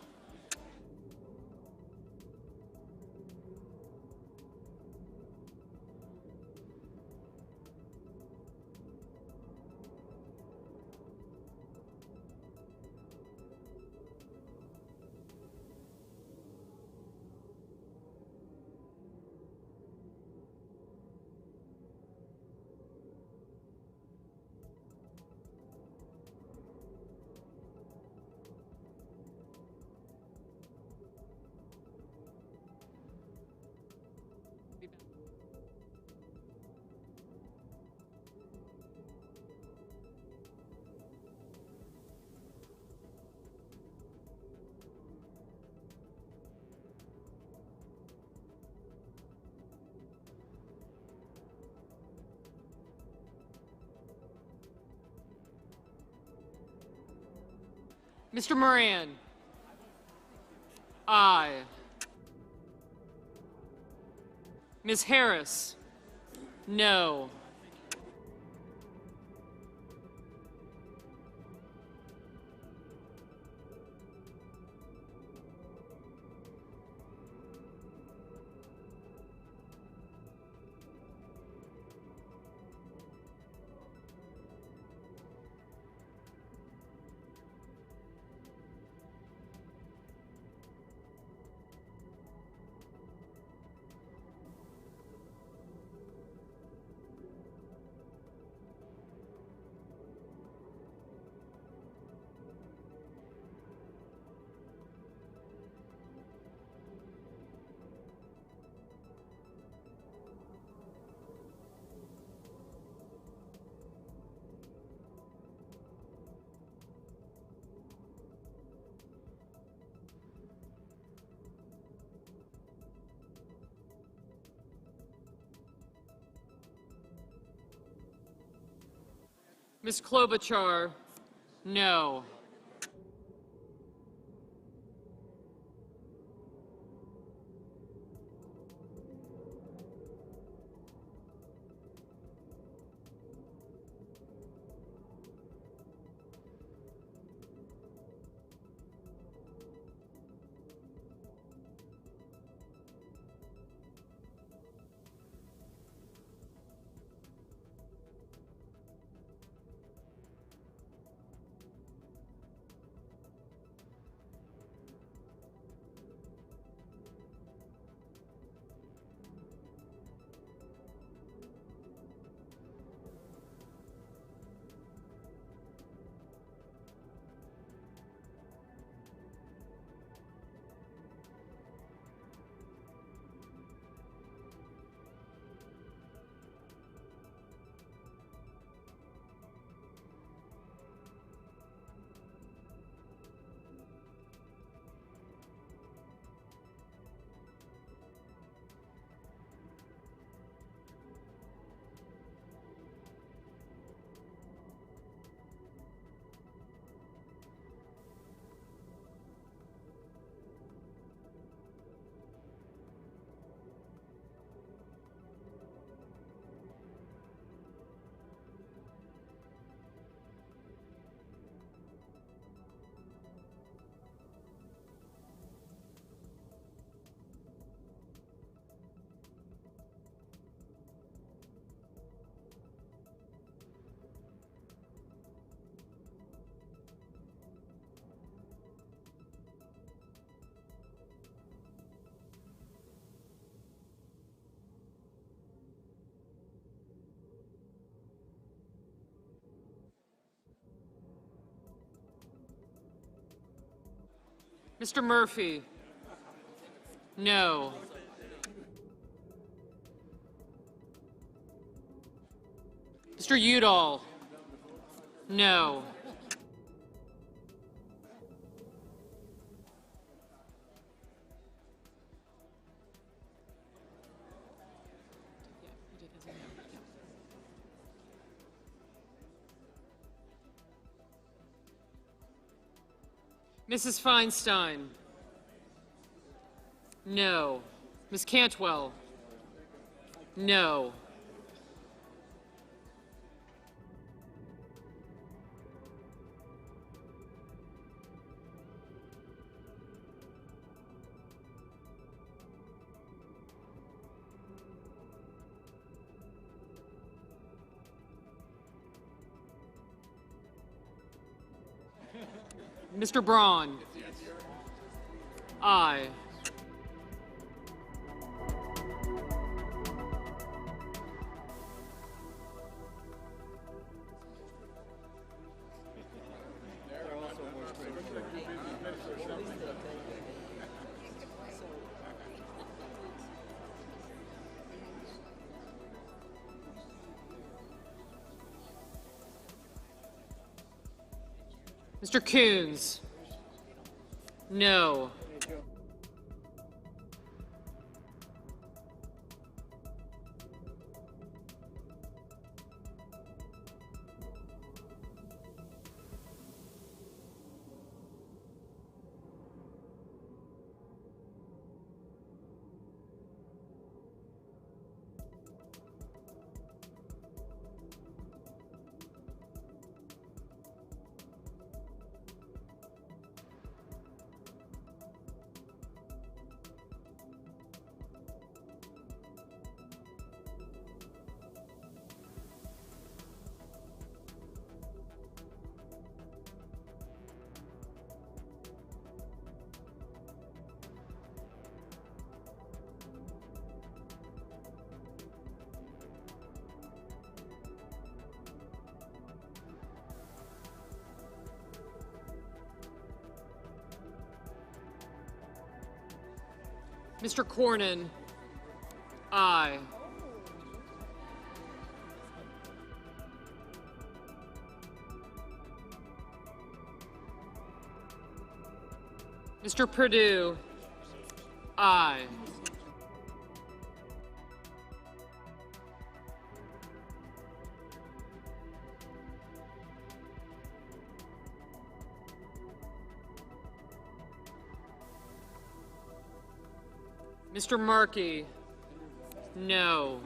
Mr. Moran. Aye. Ms. Harris. No. Ms. Klobuchar. No. Mr. Murphy. No. Mr. Udall. No. Mrs. Feinstein? No. Ms. Cantwell? No. Mr. Braun? Aye. Mr. Coons? No. Mr. Cornyn? Aye. Mr. Perdue? Aye. Mr. Markey? No.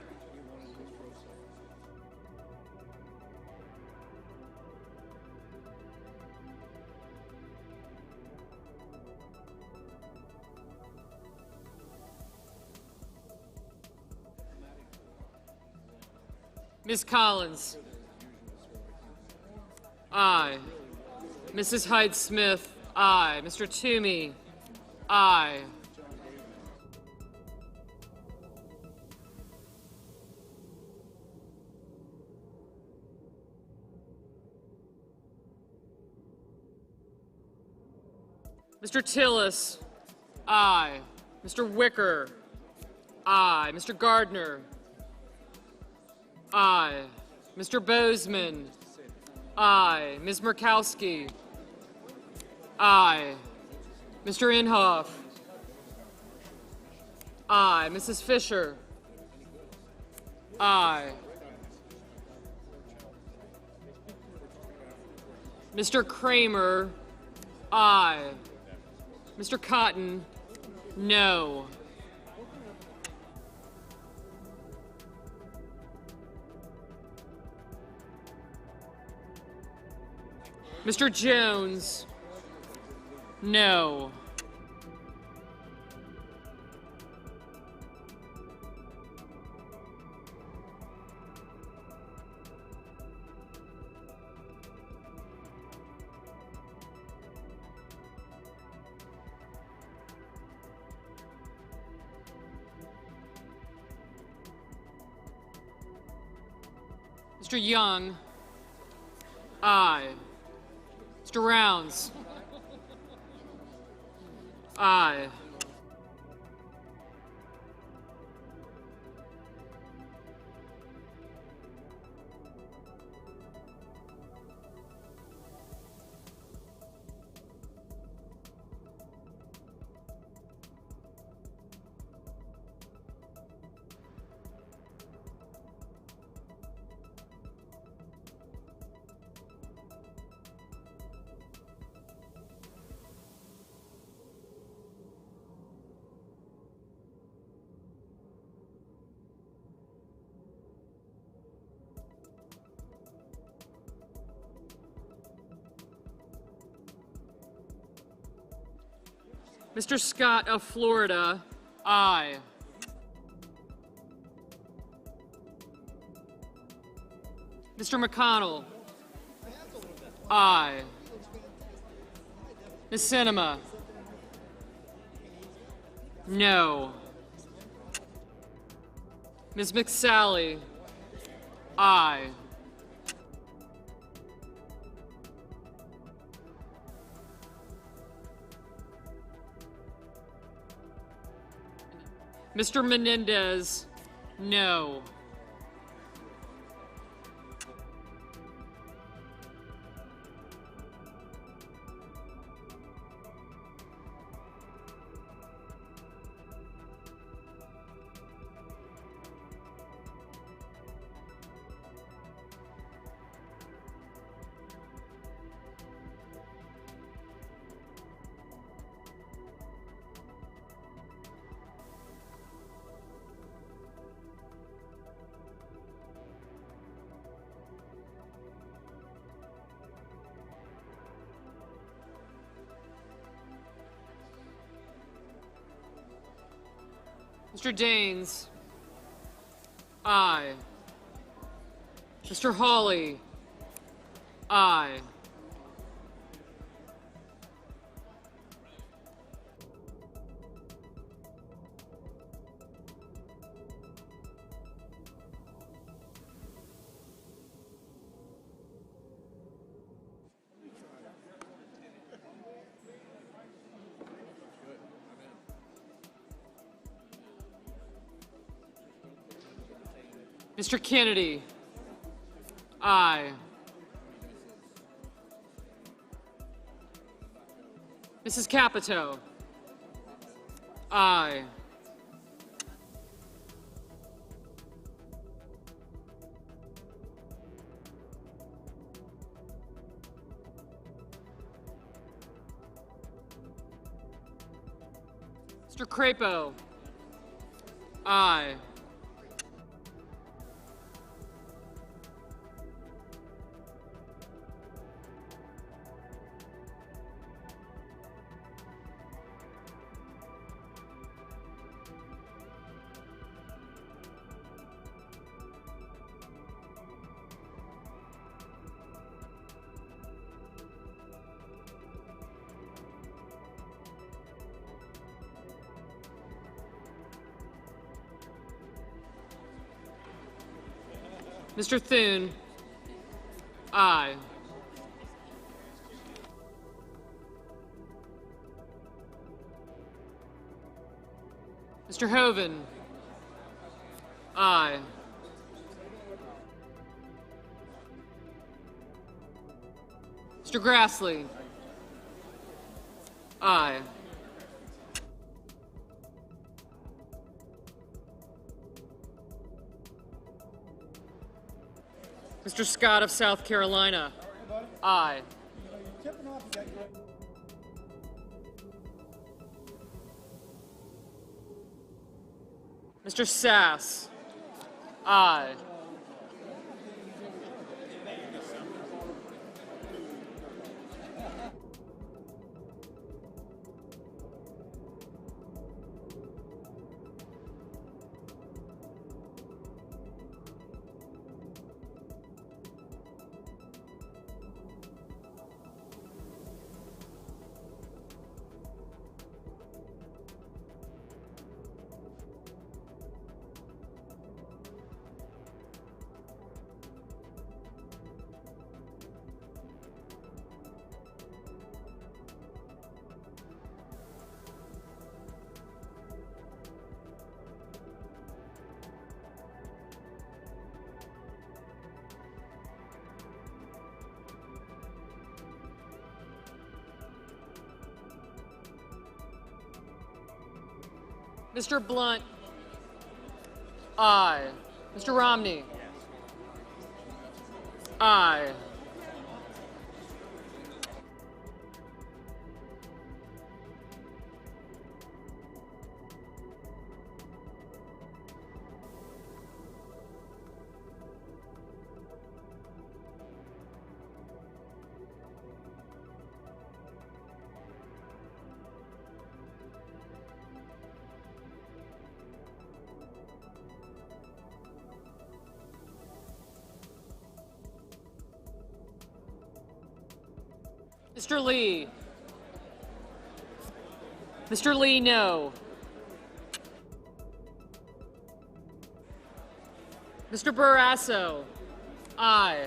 Ms. Collins? Aye. Mrs. Hyde-Smith? Aye. Mr. Toomey? Aye. Mr. Tillis? Aye. Mr. Wicker? Aye. Mr. Gardner? Aye. Mr. Bozeman? Aye. Ms. Murkowski? Aye. Mr. Inhofe? Aye. Mrs. Fisher? Aye. Mr. Kramer? Aye. Mr. Cotton? No. Mr. Jones? No. Mr. Young? Aye. Mr. Rounds? Aye. Mr. Scott of Florida, aye. Mr. McConnell, aye. Ms. Sinema, no. Ms. McSally, aye. Mr. Menendez, no. Mr. Daines, aye. Mr. Hawley, aye. Mr. Kennedy, aye. Mrs. Capito, aye. Mr. Crapo, aye. Mr. Thune, aye. Mr. Hoven, aye. Mr. Grassley, aye. Mr. Scott of South Carolina, aye. Mr. Sass, aye. Mr. Blunt, aye. Mr. Romney, aye. Mr. Lee. Mr. Lee, no. Mr. Barrasso, aye.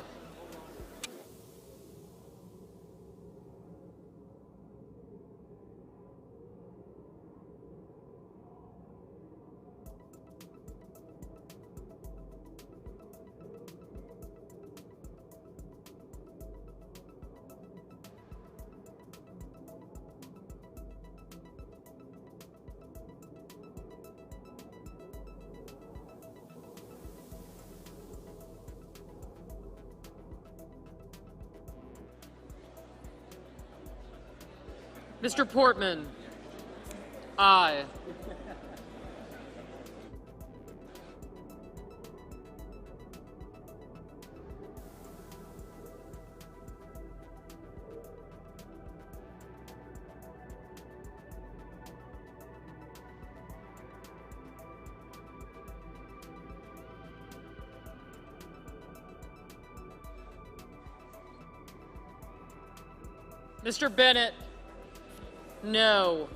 Mr. Portman, aye. Mr. Bennett, no.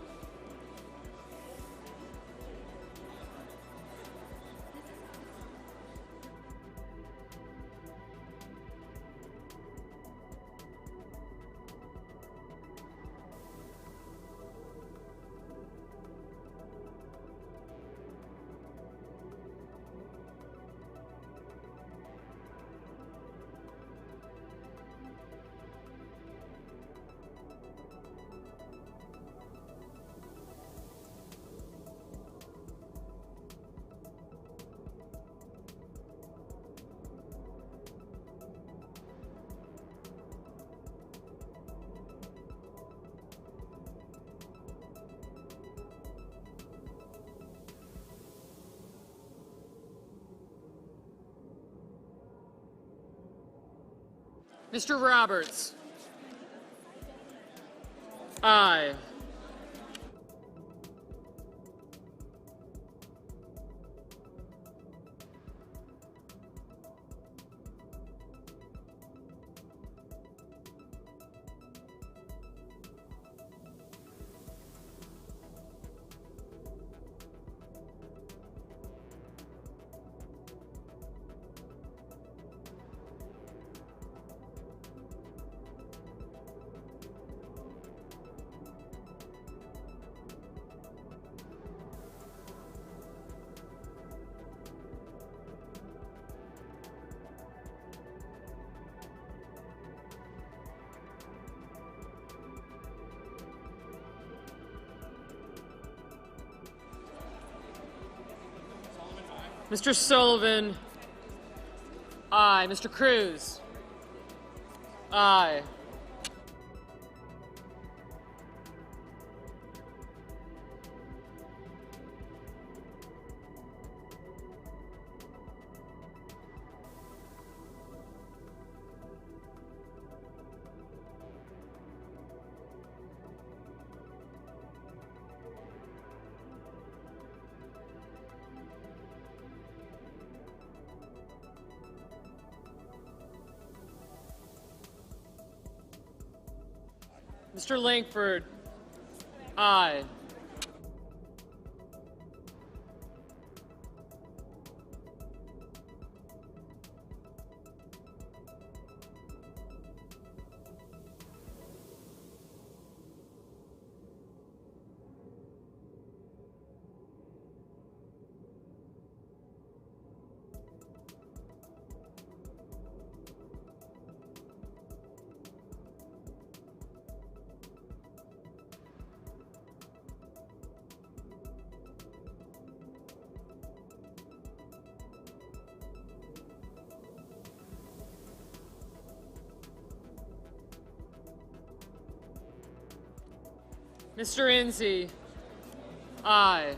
Mr. Roberts, aye. Mr. Sullivan, aye. Mr. Cruz, aye. Mr. Langford, aye. Mr. Enzi, aye.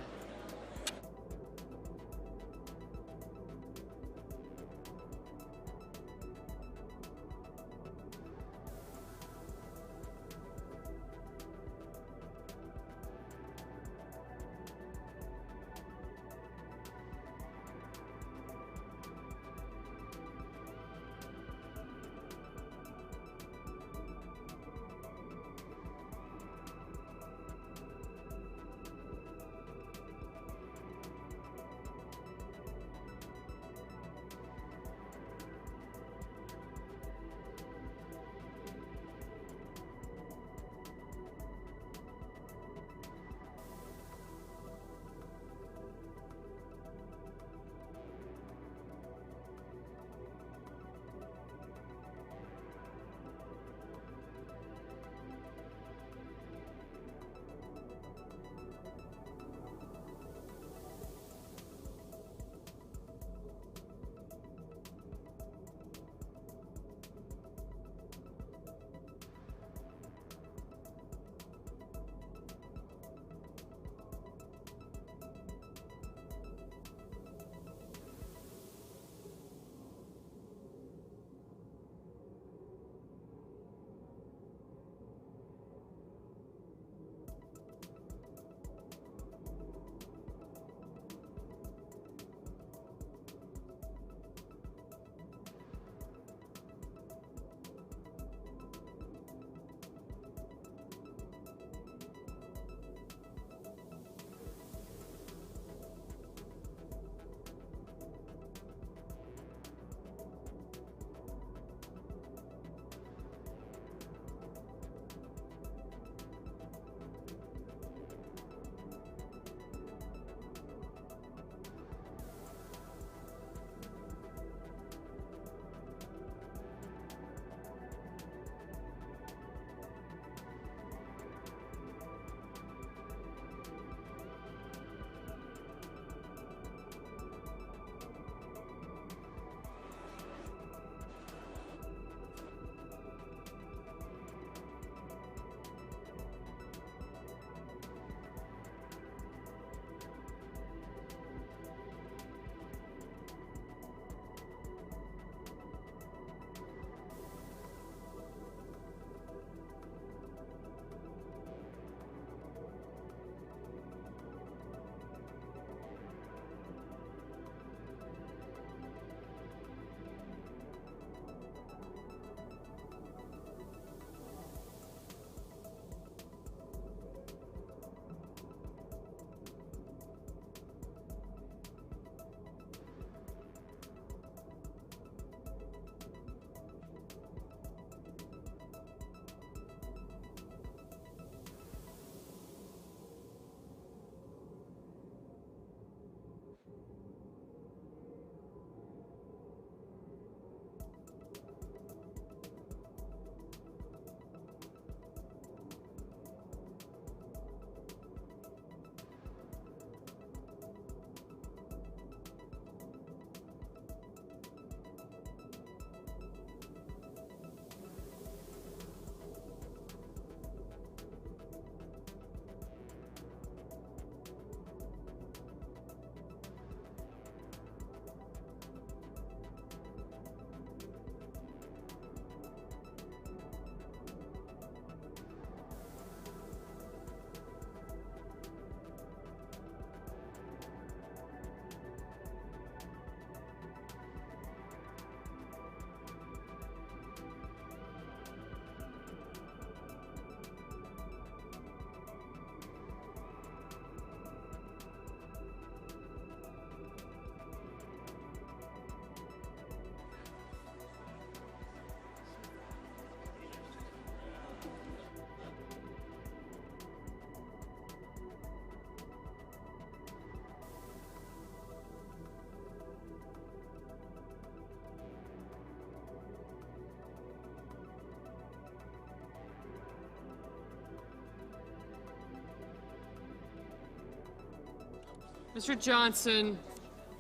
Mr. Johnson,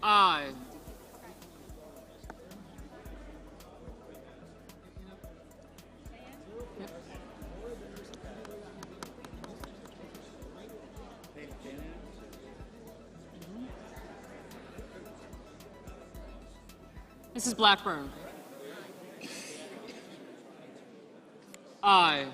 aye. Mrs. Blackburn. Aye.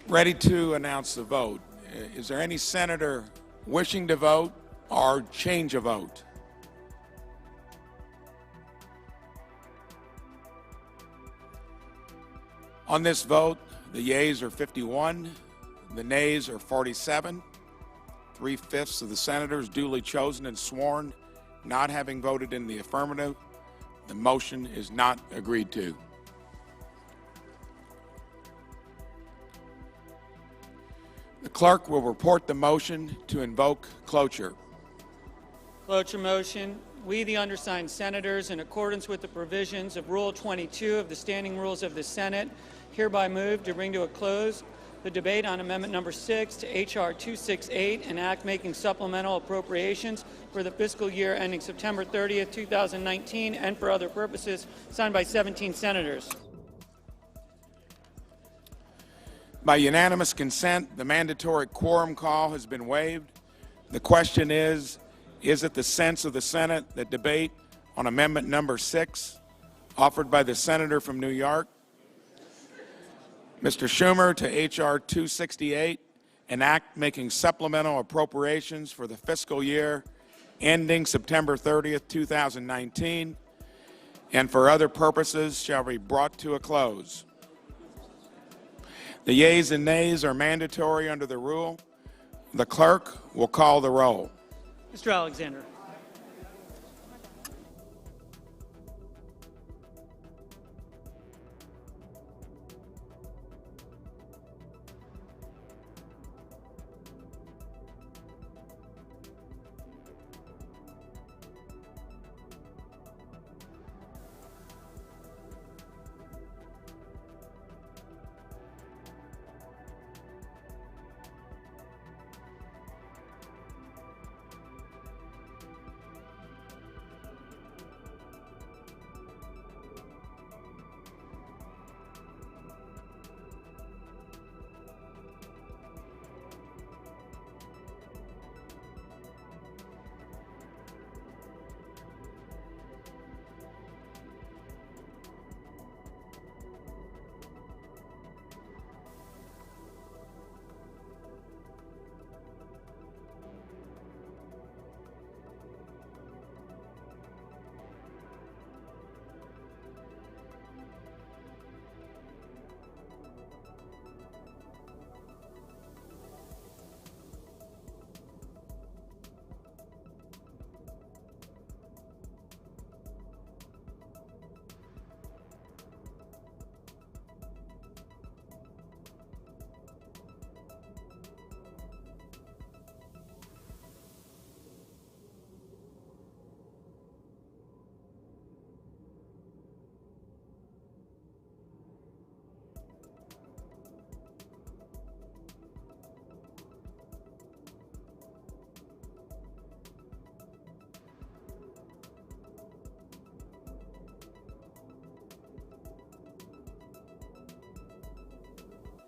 Ready to announce the vote. Is there any senator wishing to vote or change a vote? On this vote, the yeas are 51, the nays are 47. 3/5 of the senators duly chosen and sworn not having voted in the affirmative. The motion is not agreed to. The clerk will report the motion to invoke cloture. Cloture motion. We, the undersigned senators, in accordance with the provisions of Rule 22 of the Standing Rules of the Senate, hereby move to bring to a close the debate on Amendment Number 6 to H.R. 268, an act making supplemental appropriations for the fiscal year ending September 30th, 2019, and for other purposes, signed by 17 senators. By unanimous consent, the mandatory quorum call has been waived. The question is it the sense of the Senate that debate on Amendment Number 6, offered by the senator from New York, Mr. Schumer, to H.R. 268, an act making supplemental appropriations for the fiscal year ending September 30th, 2019, and for other purposes shall be brought to a close. The yeas and nays are mandatory under the rule. The clerk will call the roll. Mr. Alexander.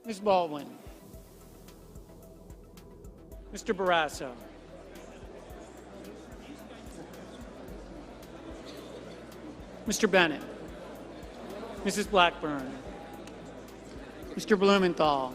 Ms. Baldwin. Mr. Barrasso. Mr. Bennett. Mrs. Blackburn. Mr. Blumenthal.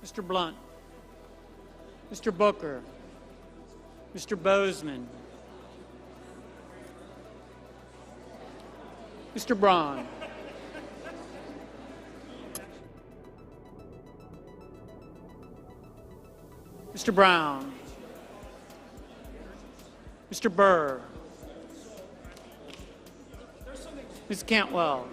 Mr. Blunt, Mr. Booker, Mr. Bozeman, Mr. Braun, Mr. Brown, Mr. Burr, Ms. Cantwell,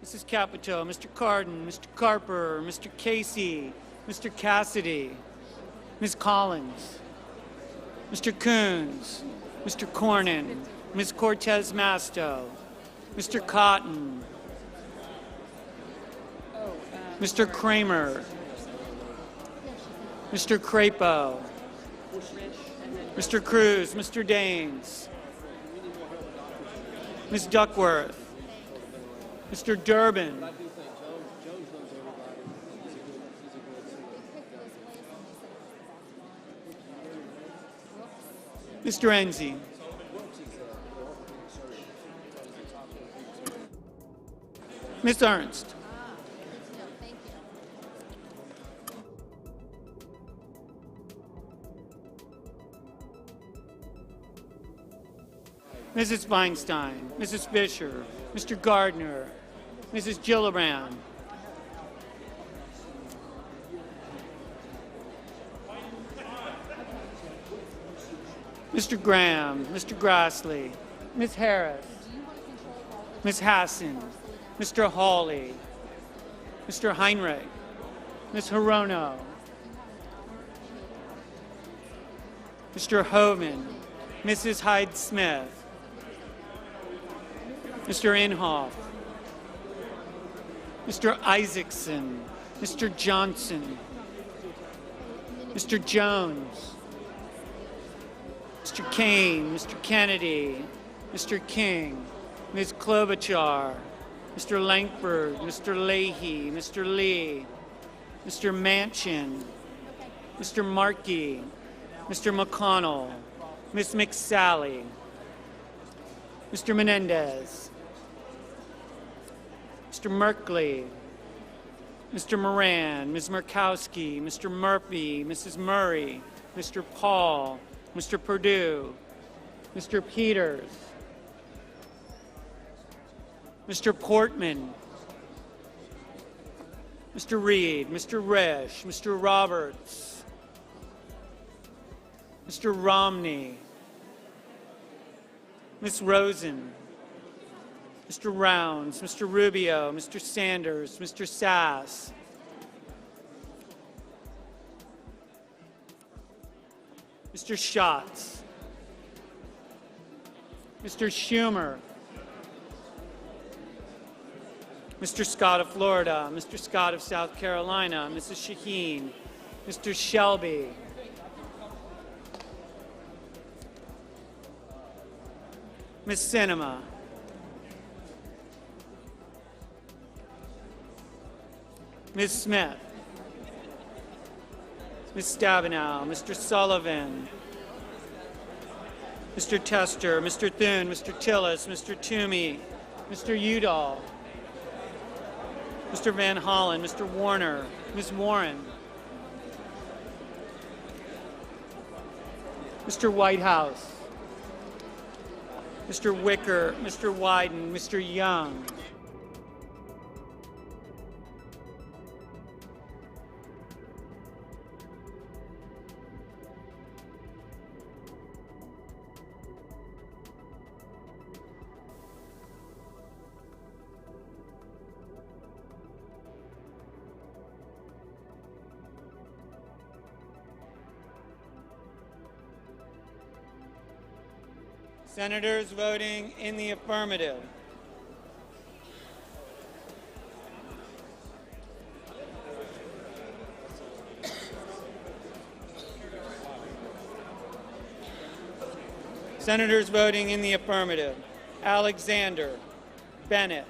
Mrs. Capito, Mr. Cardin, Mr. Carper, Mr. Casey, Mr. Cassidy, Ms. Collins, Mr. Coons, Mr. Cornyn, Ms. Cortez Masto, Mr. Cotton, Mr. Kramer, Mr. Crapo, Mr. Cruz, Mr. Daines, Ms. Duckworth, Mr. Durbin, Mr. Enzi, Ms. Ernst, Mrs. Feinstein, Mrs. Fisher, Mr. Gardner, Mrs. Gillibrand, Mr. Graham, Mr. Grassley, Ms. Harris, Ms. Hassan, Mr. Hawley, Mr. Heinrich, Ms. Hirono, Mr. Hoven, Mrs. Hyde-Smith, Mr. Inhofe, Mr. Isaacson, Mr. Johnson, Mr. Jones, Mr. Kane, Mr. Kennedy, Mr. King, Ms. Klobuchar, Mr. Langford, Mr. Leahy, Mr. Lee, Mr. Manchin, Mr. Markey, Mr. McConnell, Ms. McSally, Mr. Menendez, Mr. Merkley, Mr. Moran, Ms. Murkowski, Mr. Murphy, Mrs. Murray, Mr. Paul, Mr. Perdue, Mr. Peters, Mr. Portman, Mr. Reed, Mr. Risch, Mr. Roberts, Mr. Romney, Ms. Rosen, Mr. Rounds, Mr. Rubio, Mr. Sanders, Mr. Sass, Mr. Schatz, Mr. Schumer, Mr. Scott of Florida, Mr. Scott of South Carolina, Mrs. Shaheen, Mr. Shelby, Ms. Sinema, Ms. Smith, Ms. Stabenow, Mr. Sullivan, Mr. Tester, Mr. Thune, Mr. Tillis, Mr. Toomey, Mr. Udall, Mr. Van Hollen, Mr. Warner, Ms. Warren, Mr. Whitehouse, Mr. Wicker, Mr. Wyden, Mr. Young, Senators voting in the affirmative. Senators voting in the affirmative. Alexander, Bennett,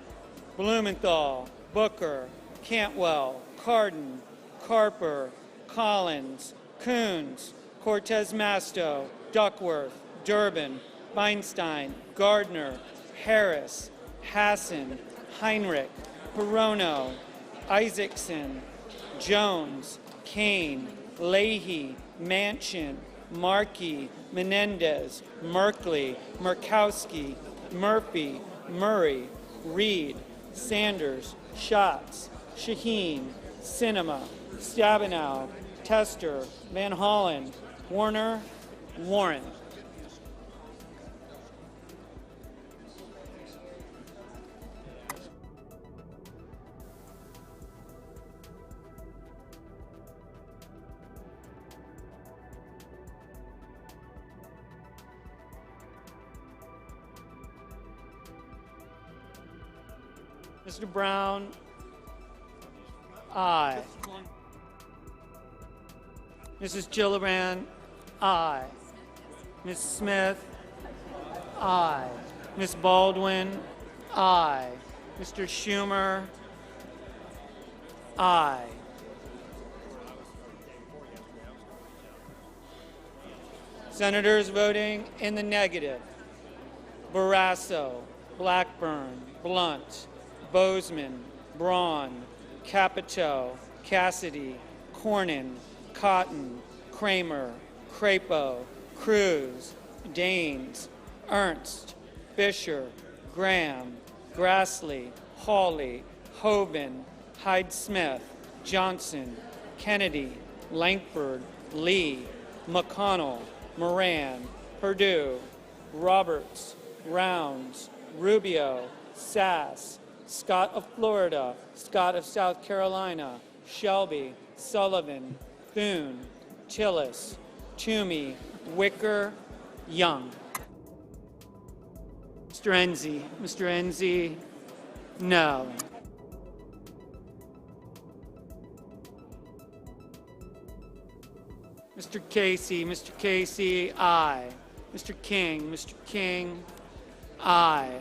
Blumenthal, Booker, Cantwell, Cardin, Carper, Collins, Coons, Cortez Masto, Duckworth, Durbin, Feinstein, Gardner, Harris, Hassan, Heinrich, Perono, Isaacson, Jones, Kane, Leahy, Manchin, Markey, Menendez, Merkley, Murkowski, Murphy, Murray, Reed, Sanders, Schatz, Shaheen, Sinema, Stabenow, Tester, Van Hollen, Warner, Warren. Mr. Brown, aye. Mrs. Gillibrand, aye. Ms. Smith, aye. Ms. Baldwin, aye. Mr. Schumer, aye. Senators voting in the negative. Barrasso, Blackburn, Blunt, Bozeman, Braun, Capito, Cassidy, Cornyn, Cotton, Kramer, Crapo, Cruz, Daines, Ernst, Fisher, Graham, Grassley, Hawley, Hoban, Hyde-Smith, Johnson, Kennedy, Lankford, Lee, McConnell, Moran, Perdue, Roberts, Rounds, Rubio, Sass, Scott of Florida, Scott of South Carolina, Shelby, Sullivan, Thune, Tillis, Toomey, Wicker, Young. Mr. Enzi, no. Mr. Casey, aye. Mr. King, aye.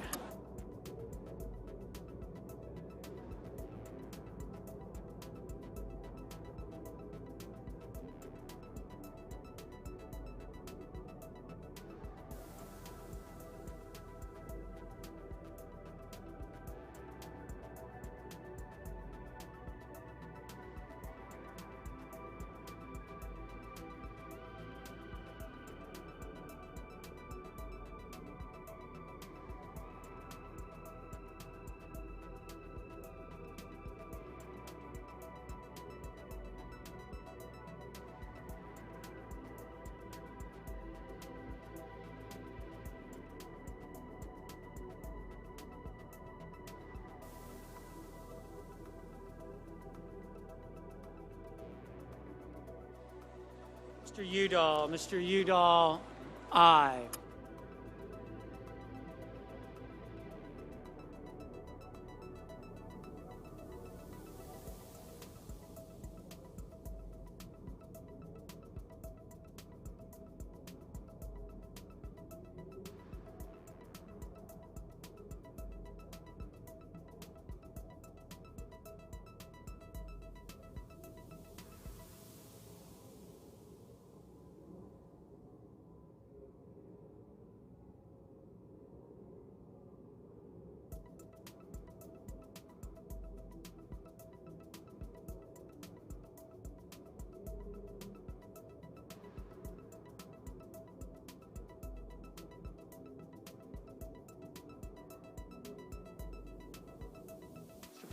Mr. Udall, aye.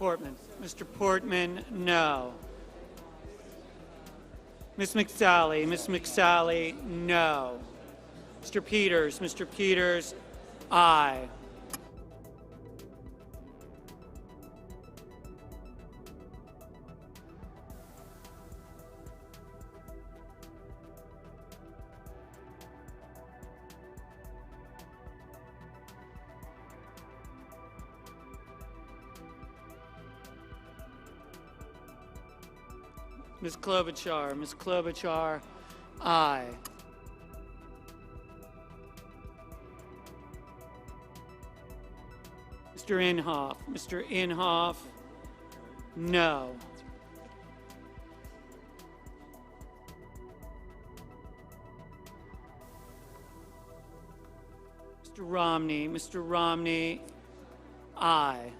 Portman. Mr. Portman, no. Ms. McSally. Ms. McSally, no. Mr. Peters. Mr. Peters, aye. Ms. Klobuchar. Ms. Klobuchar, aye. Mr. Inhofe. Mr. Inhofe, no. Mr. Romney. Mr. Romney, aye.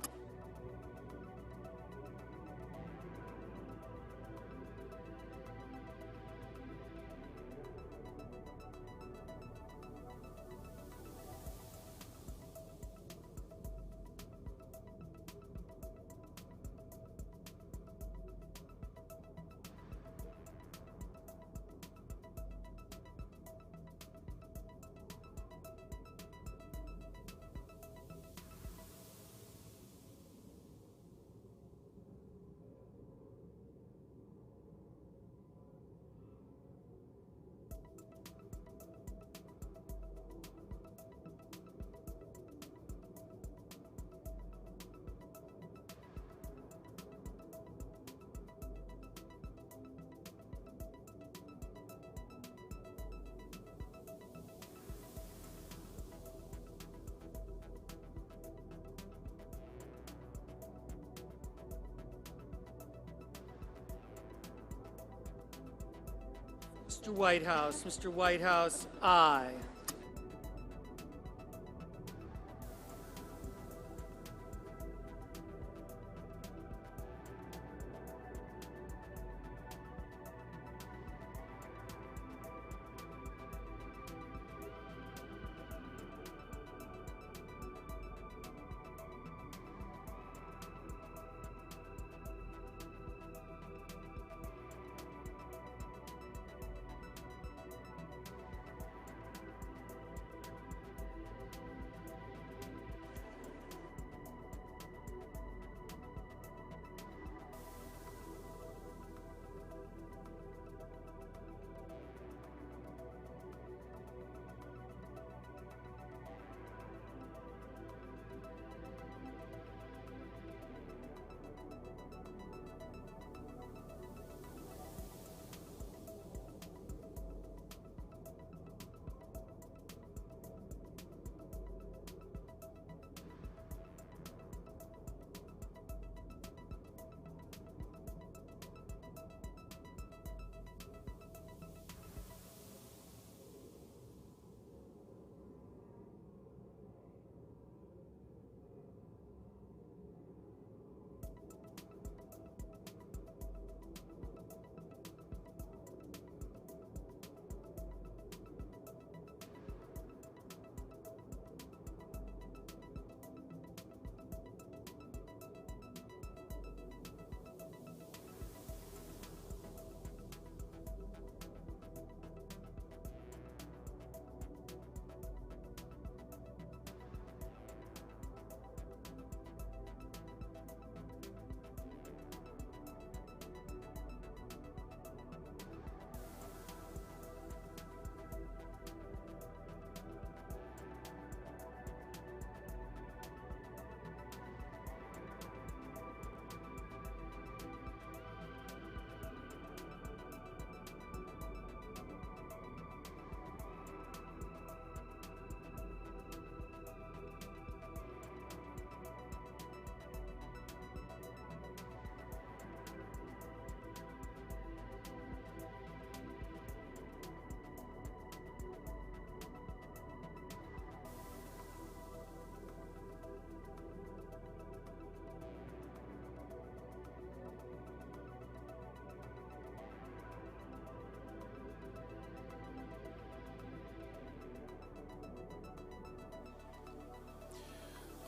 Mr. Whitehouse. Mr. Whitehouse, aye.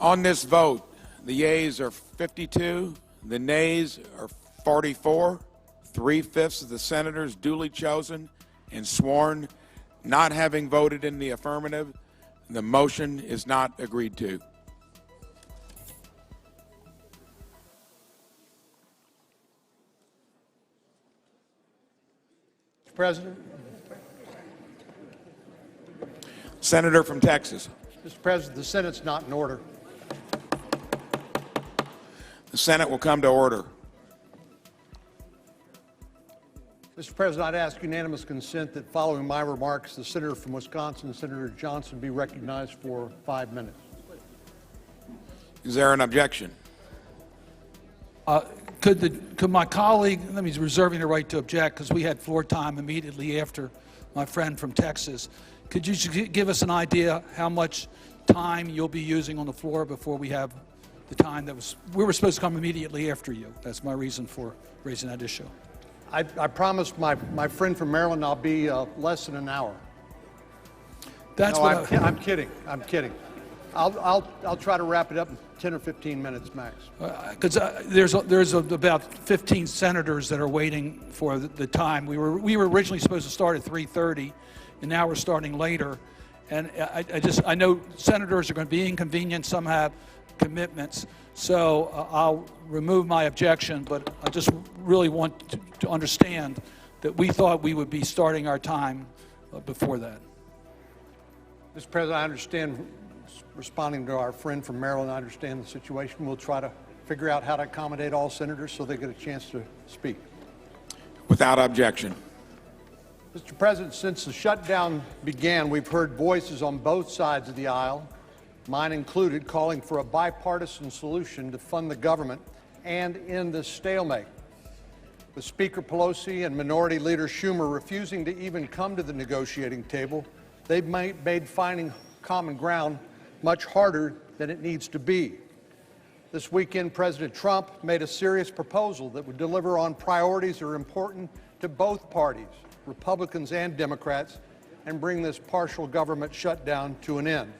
On this vote, the yeas are 52, The nays are 44. 3/5 of the senators duly chosen and sworn not having voted in the affirmative. The motion is not agreed to. Mr. President. Senator from Texas. Mr. President, the Senate's not in order. The Senate will come to order. Mr. President, I'd ask unanimous consent that following my remarks, the Senator from Wisconsin, Senator Johnson, be recognized for 5 minutes. Is there an objection? Could my colleague, let me reserving the right to object because we had floor time immediately after my friend from Texas. Could you give us an idea how much time you'll be using on the floor before we have the time we were supposed to come immediately after you? That's my reason for raising that issue. I promised my friend from Maryland I'll be less than an hour. That's no, what I'm kidding. I'm kidding. I'll try to wrap it up in 10 or 15 minutes max. Because there's about 15 senators that are waiting for the time. We were originally supposed to start at 3:30, and now we're starting later. And I know senators are going to be inconvenienced. Some have commitments. So I'll remove my objection, but I just really want to understand that we thought we would be starting our time before that. Mr. President, I understand, responding to our friend from Maryland, I understand the situation. We'll try to figure out how to accommodate all senators so they get a chance to speak. Without objection. Mr. President, since the shutdown began, we've heard voices on both sides of the aisle, mine included, calling for a bipartisan solution to fund the government and end this stalemate. With Speaker Pelosi and Minority Leader Schumer refusing to even come to the negotiating table, they've made finding common ground much harder than it needs to be. This weekend, President Trump made a serious proposal that would deliver on priorities that are important to both parties, Republicans and Democrats, and bring this partial government shutdown to an end.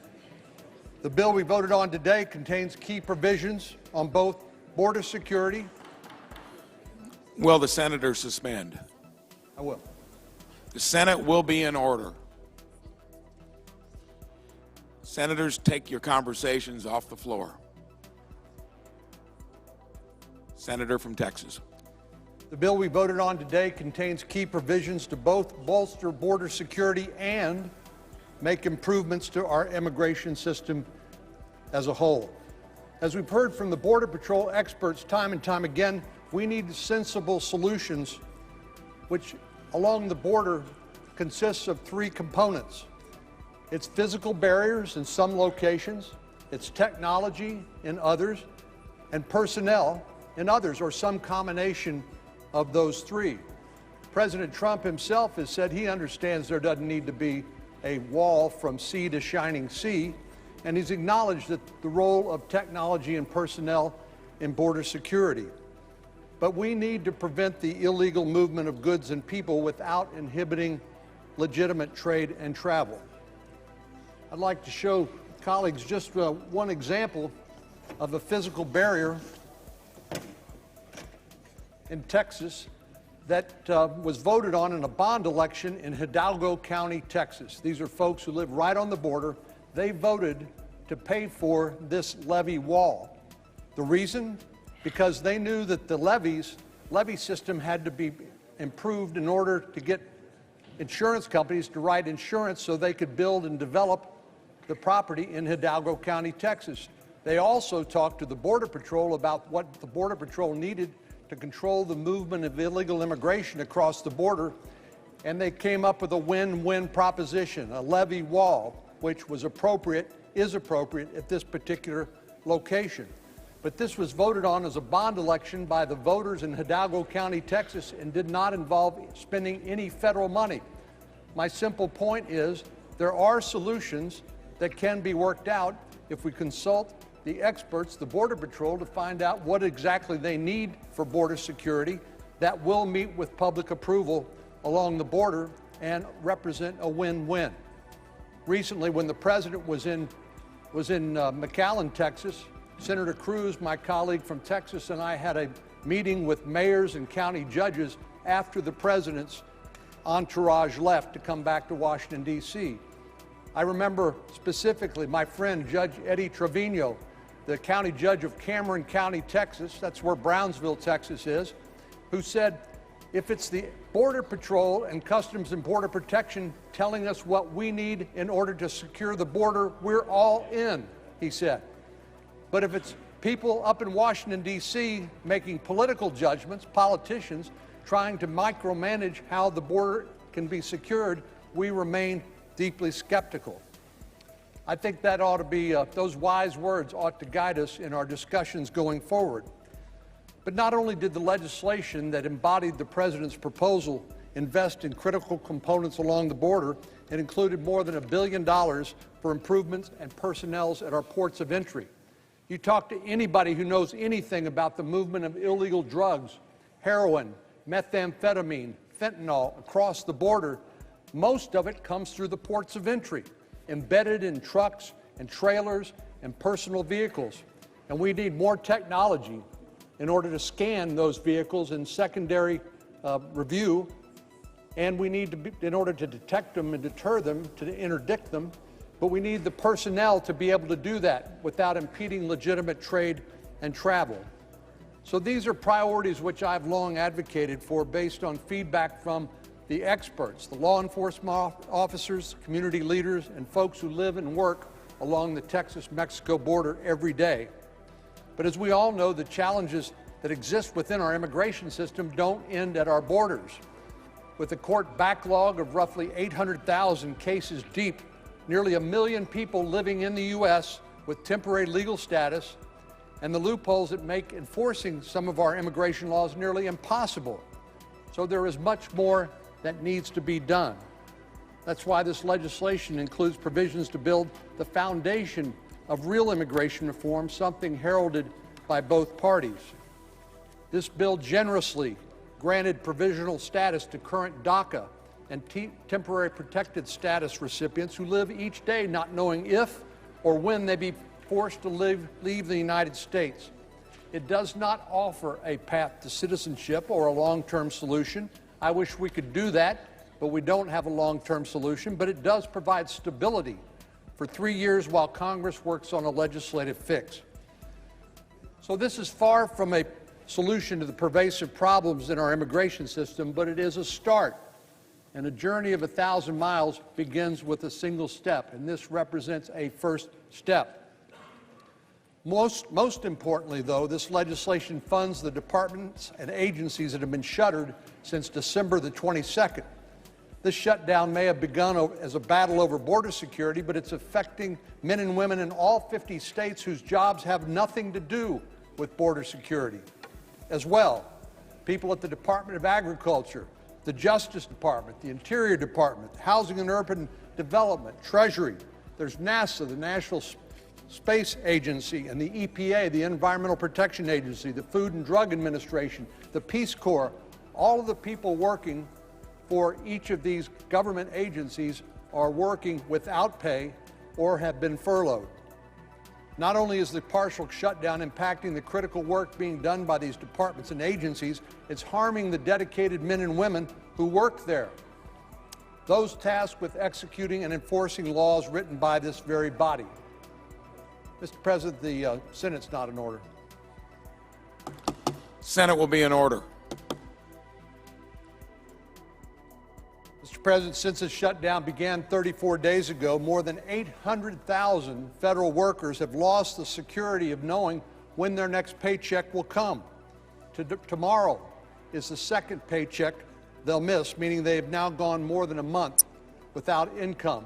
The bill we voted on today contains key provisions on both border security. Will the senator suspend? I will. The Senate will be in order. Senators, take your conversations off the floor. Senator from Texas. The bill we voted on today contains key provisions to both bolster border security and make improvements to our immigration system as a whole. As we've heard from the Border Patrol experts time and time again, we need sensible solutions which, along the border, consists of three components. It's physical barriers in some locations, it's technology in others, and personnel in others, or some combination of those three. President Trump himself has said he understands there doesn't need to be a wall from sea to shining sea, and he's acknowledged that the role of technology and personnel in border security. But we need to prevent the illegal movement of goods and people without inhibiting legitimate trade and travel. I'd like to show colleagues just one example of a physical barrier in Texas that was voted on in a bond election in Hidalgo County, Texas. These are folks who live right on the border. They voted to pay for this levee wall. The reason? Because they knew that the levee system had to be improved in order to get insurance companies to write insurance so they could build and develop the property in Hidalgo County, Texas. They also talked to the Border Patrol about what the Border Patrol needed to control the movement of illegal immigration across the border, and they came up with a win-win proposition, a levee wall, which was appropriate, is appropriate at this particular location. But this was voted on as a bond election by the voters in Hidalgo County, Texas, and did not involve spending any federal money. My simple point is there are solutions that can be worked out if we consult the experts, the Border Patrol, to find out what exactly they need for border security that will meet with public approval along the border and represent a win-win. Recently, when the president was in McAllen, Texas, Senator Cruz, my colleague from Texas, and I had a meeting with mayors and county judges after the president's entourage left to come back to Washington, D.C. I remember specifically my friend, Judge Eddie Trevino, the county judge of Cameron County, Texas, that's where Brownsville, Texas is, who said, if it's the Border Patrol and Customs and Border Protection telling us what we need in order to secure the border, we're all in, he said. But if it's people up in Washington, D.C. making political judgments, politicians trying to micromanage how the border can be secured, we remain deeply skeptical. I think that ought to be, those wise words ought to guide us in our discussions going forward. But not only did the legislation that embodied the president's proposal invest in critical components along the border, it included more than $1 billion for improvements and personnel at our ports of entry. You talk to anybody who knows anything about the movement of illegal drugs, heroin, methamphetamine, fentanyl across the border, most of it comes through the ports of entry, embedded in trucks and trailers and personal vehicles. And we need more technology in order to scan those vehicles in secondary review, and we need to be, in order to detect them and deter them, to interdict them, but we need the personnel to be able to do that without impeding legitimate trade and travel. So these are priorities which I've long advocated for based on feedback from the experts, the law enforcement officers, community leaders, and folks who live and work along the Texas-Mexico border every day. But as we all know, the challenges that exist within our immigration system don't end at our borders. With a court backlog of roughly 800,000 cases deep, nearly 1 million people living in the U.S. with temporary legal status, and the loopholes that make enforcing some of our immigration laws nearly impossible. So there is much more that needs to be done. That's why this legislation includes provisions to build the foundation of real immigration reform, something heralded by both parties. This bill generously granted provisional status to current DACA and temporary protected status recipients who live each day not knowing if or when they be forced to leave the United States. It does not offer a path to citizenship or a long-term solution. I wish we could do that, but we don't have a long-term solution, but it does provide stability for 3 years while Congress works on a legislative fix. So this is far from a solution to the pervasive problems in our immigration system, but it is a start. And a journey of 1,000 miles begins with a single step, and this represents a first step. Most importantly, though, this legislation funds the departments and agencies that have been shuttered since December the 22nd. This shutdown may have begun as a battle over border security, but it's affecting men and women in all 50 states whose jobs have nothing to do with border security. As well, people at the Department of Agriculture, the Justice Department, the Interior Department, Housing and Urban Development, Treasury, there's NASA, the National Space Agency, and the EPA, the Environmental Protection Agency, the Food and Drug Administration, the Peace Corps. All of the people working for each of these government agencies are working without pay or have been furloughed. Not only is the partial shutdown impacting the critical work being done by these departments and agencies, it's harming the dedicated men and women who work there, those tasked with executing and enforcing laws written by this very body. Mr. President, the Senate's not in order. Senate will be in order. Mr. President, since the shutdown began 34 days ago, more than 800,000 federal workers have lost the security of knowing when their next paycheck will come. Tomorrow is the second paycheck they'll miss, meaning they have now gone more than a month without income.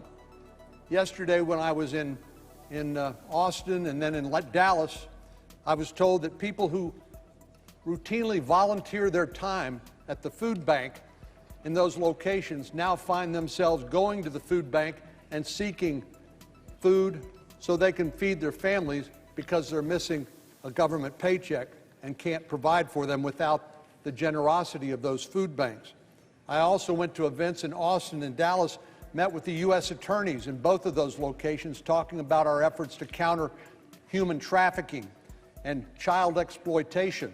Yesterday, when I was in Austin and then in Dallas, I was told that people who routinely volunteer their time at the food bank in those locations now find themselves going to the food bank and seeking food so they can feed their families because they're missing a government paycheck and can't provide for them without the generosity of those food banks. I also went to events in Austin and Dallas, met with the U.S. attorneys in both of those locations talking about our efforts to counter human trafficking and child exploitation.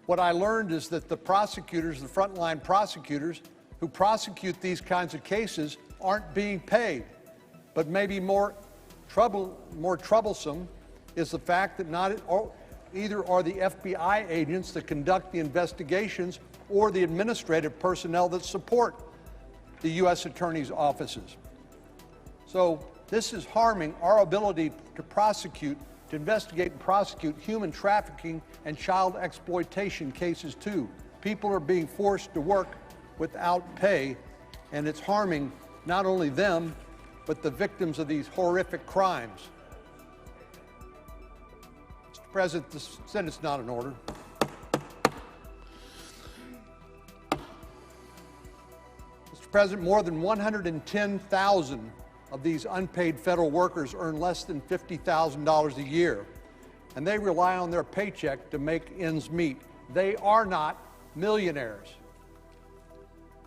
What I learned is that the prosecutors, the frontline prosecutors who prosecute these kinds of cases aren't being paid. But maybe more troublesome is the fact that either are the FBI agents that conduct the investigations or the administrative personnel that support the U.S. attorney's offices. So this is harming our ability to prosecute, to investigate and prosecute human trafficking and child exploitation cases too. People are being forced to work without pay, and it's harming not only them, but the victims of these horrific crimes. Mr. President, the Senate's not in order. Mr. President, more than 110,000 of these unpaid federal workers earn less than $50,000 a year, and they rely on their paycheck to make ends meet. They are not millionaires.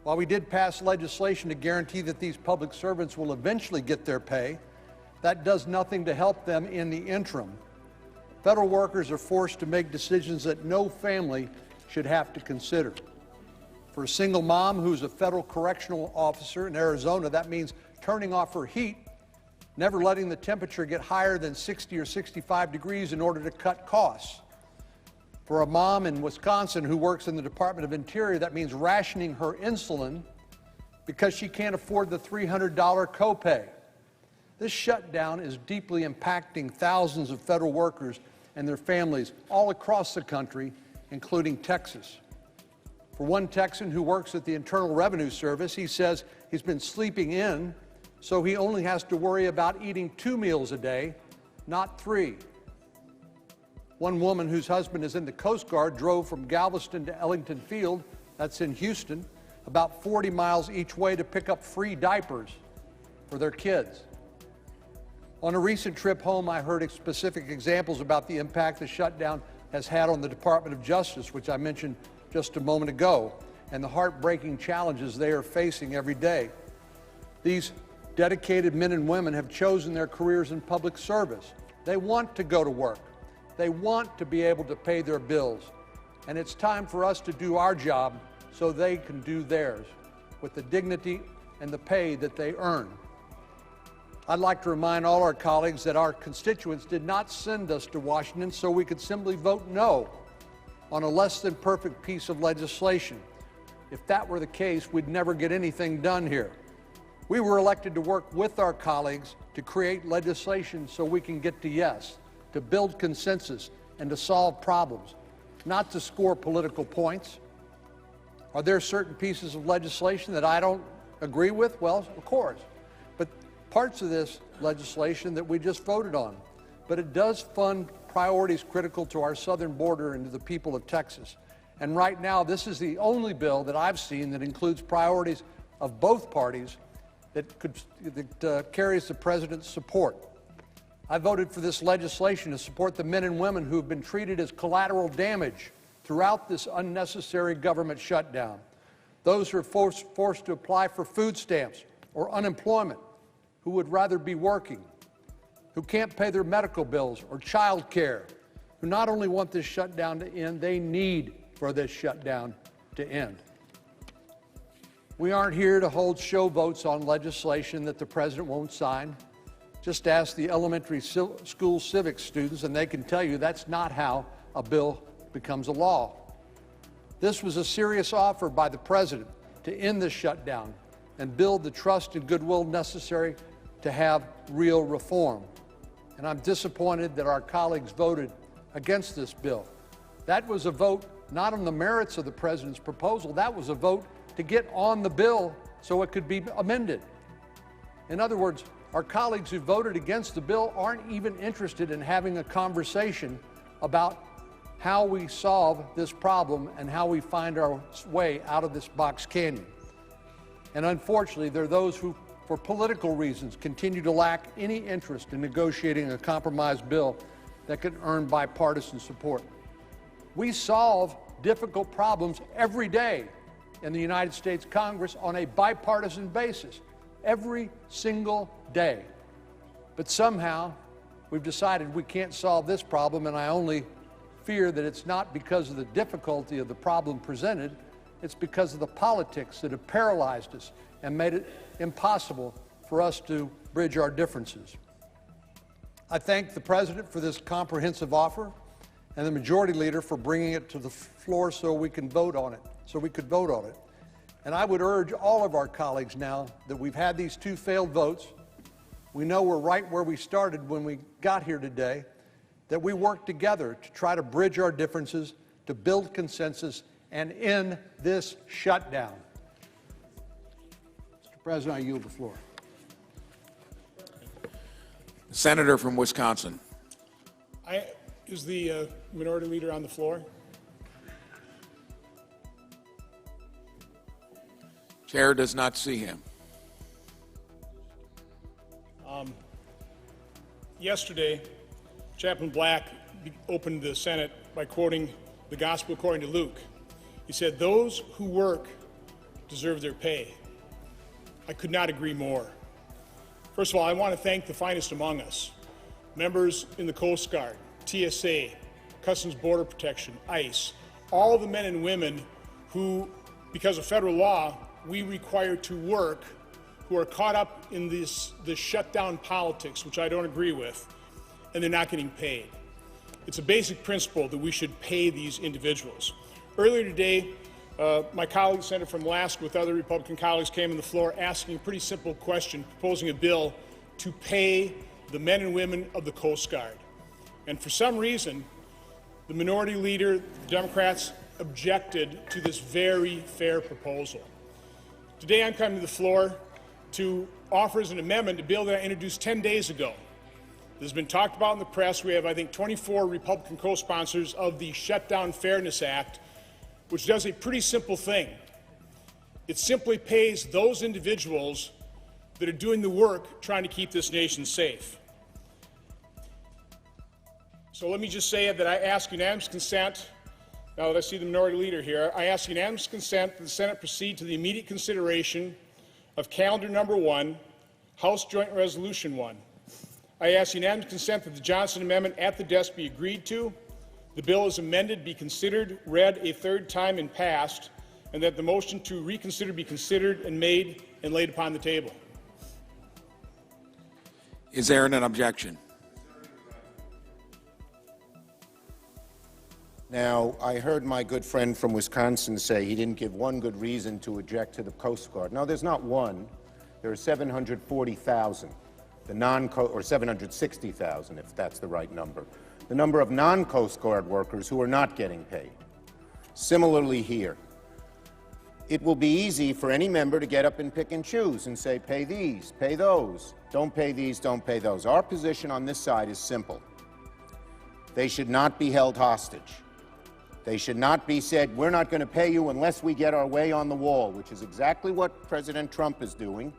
While we did pass legislation to guarantee that these public servants will eventually get their pay, that does nothing to help them in the interim. Federal workers are forced to make decisions that no family should have to consider. For a single mom who's a federal correctional officer in Arizona, that means turning off her heat, never letting the temperature get higher than 60 or 65 degrees in order to cut costs. For a mom in Wisconsin who works in the Department of Interior, that means rationing her insulin because she can't afford the $300 copay. This shutdown is deeply impacting thousands of federal workers and their families all across the country, including Texas. For one Texan who works at the Internal Revenue Service, he says he's been sleeping in, so he only has to worry about eating 2 meals a day, not 3. One woman whose husband is in the Coast Guard drove from Galveston to Ellington Field, that's in Houston, about 40 miles each way to pick up free diapers for their kids. On a recent trip home, I heard specific examples about the impact the shutdown has had on the Department of Justice, which I mentioned just a moment ago, and the heartbreaking challenges they are facing every day. These dedicated men and women have chosen their careers in public service. They want to go to work. They want to be able to pay their bills. And it's time for us to do our job so they can do theirs with the dignity and the pay that they earn. I'd like to remind all our colleagues that our constituents did not send us to Washington so we could simply vote no on a less than perfect piece of legislation. If that were the case, we'd never get anything done here. We were elected to work with our colleagues to create legislation so we can get to yes, to build consensus and to solve problems, not to score political points. Are there certain pieces of legislation that I don't agree with? Well, of course. But parts of this legislation that we just voted on. But it does fund priorities critical to our southern border and to the people of Texas. And right now, this is the only bill that I've seen that includes priorities of both parties that carries the president's support. I voted for this legislation to support the men and women who have been treated as collateral damage throughout this unnecessary government shutdown. Those who are forced to apply for food stamps or unemployment, who would rather be working, who can't pay their medical bills or child care, who not only want this shutdown to end, they need for this shutdown to end. We aren't here to hold show votes on legislation that the president won't sign. Just ask the elementary school civics students and they can tell you that's not how a bill becomes a law. This was a serious offer by the president to end this shutdown and build the trust and goodwill necessary to have real reform. And I'm disappointed that our colleagues voted against this bill. That was a vote not on the merits of the president's proposal, that was a vote to get on the bill so it could be amended. In other words, our colleagues who voted against the bill aren't even interested in having a conversation about how we solve this problem and how we find our way out of this box canyon. And unfortunately, there are those who, for political reasons, continue to lack any interest in negotiating a compromise bill that could earn bipartisan support. We solve difficult problems every day in the United States Congress on a bipartisan basis, every single day. But somehow, we've decided we can't solve this problem, and I only fear that it's not because of the difficulty of the problem presented, it's because of the politics that have paralyzed us and made it impossible for us to bridge our differences. I thank the President for this comprehensive offer and the Majority Leader for bringing it to the floor so we could vote on it. And I would urge all of our colleagues now that we've had these two failed votes, we know we're right where we started when we got here today, that we work together to try to bridge our differences, to build consensus, and end this shutdown. Mr. President, I yield the floor. Senator from Wisconsin. Is the Minority Leader on the floor? Chair does not see him. Yesterday, Chaplain Black opened the Senate by quoting the Gospel according to Luke. He said, "Those who work deserve their pay." I could not agree more. First of all, I want to thank the finest among us, members in the Coast Guard, TSA, Customs Border Protection, ICE, all the men and women who, because of federal law, we require to work, who are caught up in this shutdown politics, which I don't agree with, and they're not getting paid. It's a basic principle that we should pay these individuals. Earlier today, my colleague, Senator from Alaska, with other Republican colleagues, came on the floor asking a pretty simple question, proposing a bill to pay the men and women of the Coast Guard. And for some reason, the Minority Leader, the Democrats, objected to this very fair proposal. Today I'm coming to the floor to offer as an amendment a bill that I introduced 10 days ago. This has been talked about in the press. We have, I think, 24 Republican co-sponsors of the Shutdown Fairness Act, which does a pretty simple thing. It simply pays those individuals that are doing the work trying to keep this nation safe. So let me just say that I ask unanimous consent. Now that I see the Minority Leader here, I ask unanimous consent that the Senate proceed to the immediate consideration of Calendar Number 1, House Joint Resolution 1. I ask unanimous consent that the Johnson Amendment at the desk be agreed to, the bill as amended be considered, read a third time and passed, and that the motion to reconsider be considered and made and laid upon the table. Is there an objection? Now, I heard my good friend from Wisconsin say he didn't give one good reason to object to the Coast Guard. No, there's not one. There are 740,000, or 760,000, if that's the right number, the number of non-Coast Guard workers who are not getting paid. Similarly here, it will be easy for any member to get up and pick and choose and say, pay these, pay those, don't pay these, don't pay those. Our position on this side is simple. They should not be held hostage. They should not be said, we're not going to pay you unless we get our way on the wall, which is exactly what President Trump is doing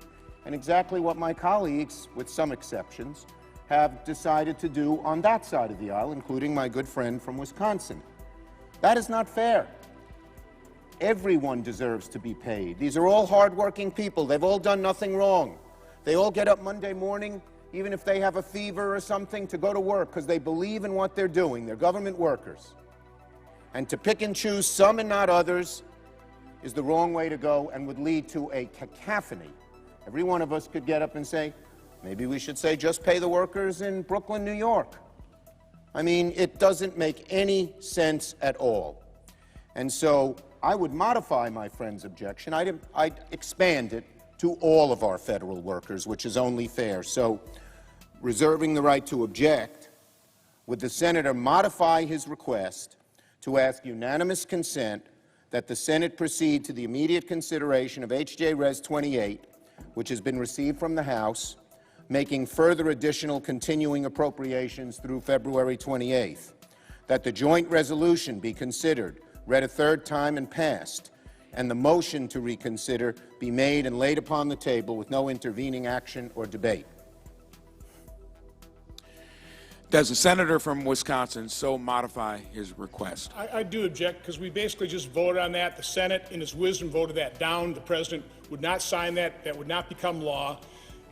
and exactly what my colleagues, with some exceptions, have decided to do on that side of the aisle, including my good friend from Wisconsin. That is not fair. Everyone deserves to be paid. These are all hardworking people. They've all done nothing wrong. They all get up Monday morning, even if they have a fever or something, to go to work because they believe in what they're doing. They're government workers. And to pick and choose some and not others is the wrong way to go and would lead to a cacophony. Every one of us could get up and say, maybe we should say just pay the workers in Brooklyn, New York. I mean, it doesn't make any sense at all. And so I would modify my friend's objection. I'd expand it to all of our federal workers, which is only fair. So reserving the right to object, would the senator modify his request to ask unanimous consent that the Senate proceed to the immediate consideration of H.J. Res. 28, which has been received from the House, making further additional continuing appropriations through February 28th, that the joint resolution be considered, read a third time and passed, and the motion to reconsider be made and laid upon the table with no intervening action or debate. Does the senator from Wisconsin so modify his request? I do object because we basically just voted on that. The Senate, in its wisdom, voted that down. The president would not sign that. That would not become law.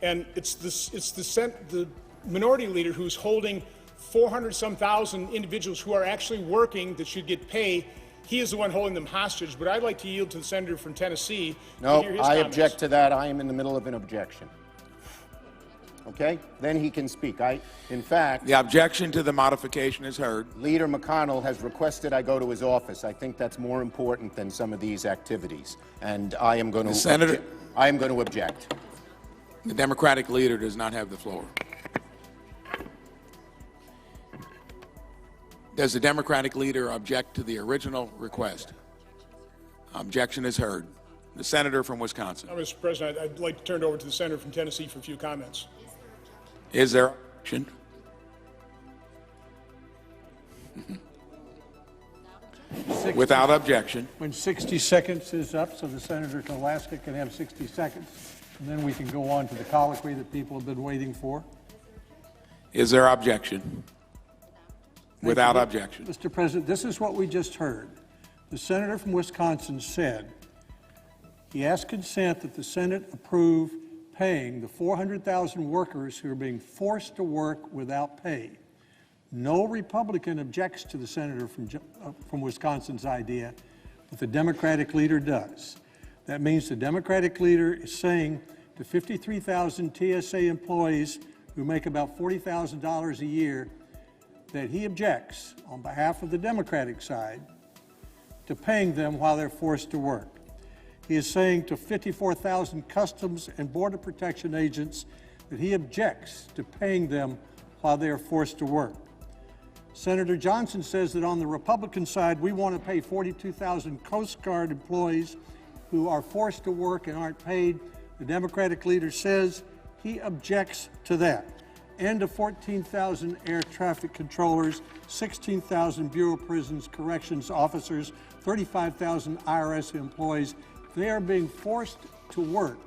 And it's the minority leader who's holding 400-some thousand individuals who are actually working that should get pay. He is the one holding them hostage, but I'd like to yield to the senator from Tennessee. No, to hear his I comments. object to that. I am in the middle of an objection. Okay? Then he can speak. In fact, The objection to the modification is heard. Leader McConnell has requested I go to his office. I think that's more important than some of these activities, and I am going to. Senator- I am going to object. The Democratic leader does not have the floor. Does the Democratic leader object to the original request? Objection is heard. The senator from Wisconsin. Mr. President, I'd like to turn it over to the senator from Tennessee for a few comments. Is there objection? Without objection. When 60 seconds is up, so the Senator from Alaska can have 60 seconds, and then we can go on to the colloquy that people have been waiting for. Is there objection? Without objection. Mr. President, this is what we just heard. The Senator from Wisconsin said he asked consent that the Senate approve paying the 400,000 workers who are being forced to work without pay. No Republican objects to the senator from Wisconsin's idea, but the Democratic leader does. That means the Democratic leader is saying to 53,000 TSA employees who make about $40,000 a year that he objects, on behalf of the Democratic side, to paying them while they're forced to work. He is saying to 54,000 Customs and Border Protection agents that he objects to paying them while they are forced to work. Senator Johnson says that on the Republican side, we want to pay 42,000 Coast Guard employees who are forced to work and aren't paid. The Democratic leader says he objects to that. And to 14,000 air traffic controllers, 16,000 Bureau of Prisons Corrections officers, 35,000 IRS employees. They are being forced to work.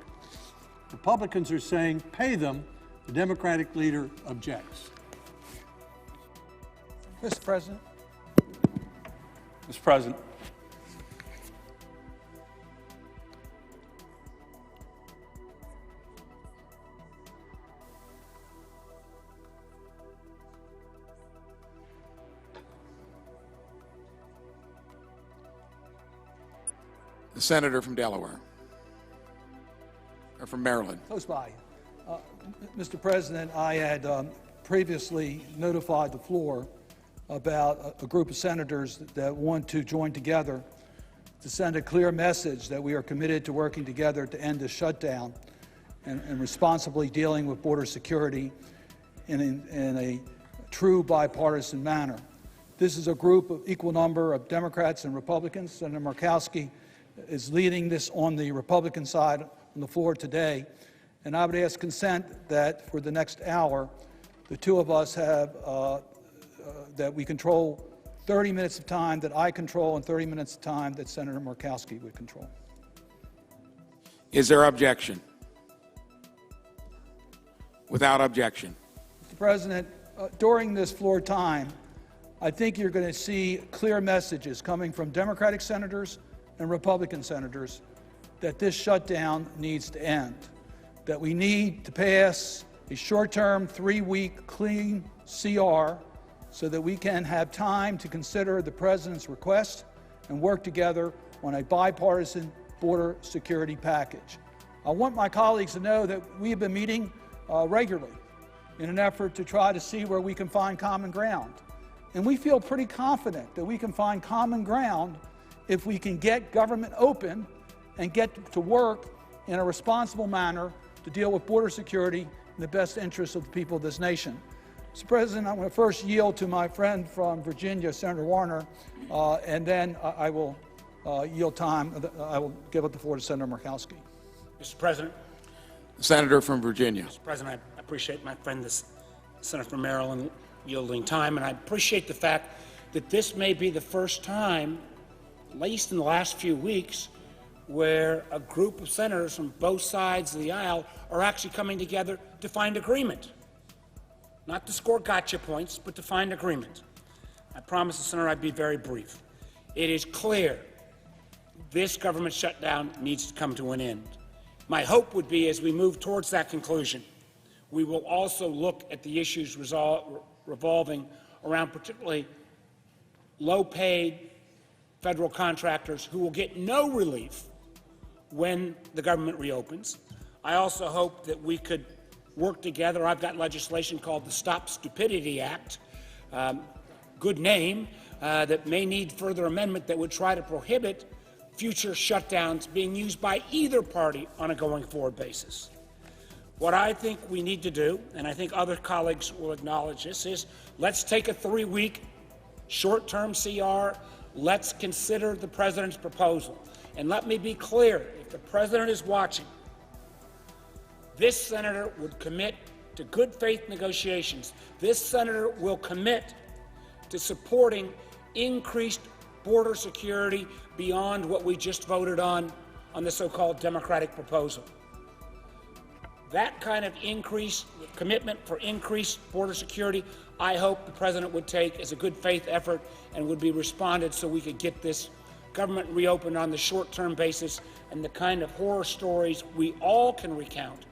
Republicans are saying pay them. The Democratic leader objects. Mr. President. Mr. President. The senator from Delaware. Or from Maryland. Close by. Mr. President, I had previously notified the floor about a group of senators that want to join together to send a clear message that we are committed to working together to end the shutdown and responsibly dealing with border security in a true bipartisan manner. This is a group of equal number of Democrats and Republicans. Senator Murkowski is leading this on the Republican side on the floor today, and I would ask consent that for the next hour, the two of us have that we control 30 minutes of time that I control and 30 minutes of time that Senator Murkowski would control. Is there objection? Without objection. Mr. President, during this floor time, I think you're going to see clear messages coming from Democratic senators and Republican senators that this shutdown needs to end, that we need to pass a short-term 3-week clean CR so that we can have time to consider the President's request and work together on a bipartisan border security package. I want my colleagues to know that we have been meeting regularly in an effort to try to see where we can find common ground. And we feel pretty confident that we can find common ground if we can get government open and get to work in a responsible manner to deal with border security in the best interest of the people of this nation. Mr. President, I'm going to first yield to my friend from Virginia, Senator Warner, and then I will yield time. I will give up the floor to Senator Murkowski. Mr. President. The senator from Virginia. Mr. President, I appreciate my friend, the Senator from Maryland, yielding time, and I appreciate the fact that this may be the first time, at least in the last few weeks, where a group of senators from both sides of the aisle are actually coming together to find agreement. Not to score gotcha points, but to find agreement. I promise the Senator I'd be very brief. It is clear this government shutdown needs to come to an end. My hope would be, as we move towards that conclusion, we will also look at the issues revolving around particularly low-paid federal contractors who will get no relief when the government reopens. I also hope that we could work together. I've got legislation called the Stop Stupidity Act, good name, that may need further amendment that would try to prohibit future shutdowns being used by either party on a going-forward basis. What I think we need to do, and I think other colleagues will acknowledge this, is let's take a 3-week short-term CR. Let's consider the president's proposal. And let me be clear, if the president is watching, this senator would commit to good faith negotiations. This senator will commit to supporting increased border security beyond what we just voted on the so-called Democratic proposal. That kind of increased commitment for increased border security, I hope the president would take as a good faith effort and would be responded so we could get this government reopened on the short-term basis, and the kind of horror stories we all can recount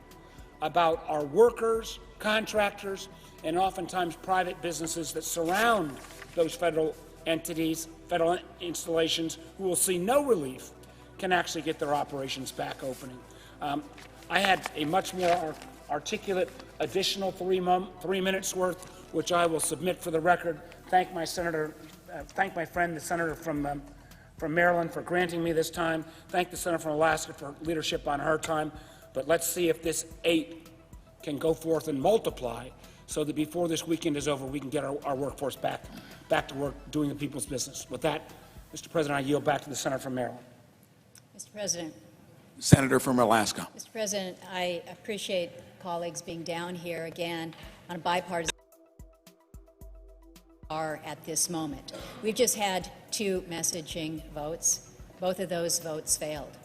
about our workers, contractors, and oftentimes private businesses that surround those federal entities, federal installations, who will see no relief, can actually get their operations back opening. I had a much more articulate additional 3 minutes worth, which I will submit for the record. Thank my friend, the senator from Maryland, for granting me this time. Thank the senator from Alaska for leadership on her time. But let's see if this 8 can go forth and multiply, so that before this weekend is over, we can get our workforce back to work doing the people's business. With that, Mr. President, I yield back to the senator from Maryland. Mr. President. Senator from Alaska. Mr. President, I appreciate colleagues being down here again on a bipartisan at this moment. We've just had 2 messaging votes. Both of those votes failed.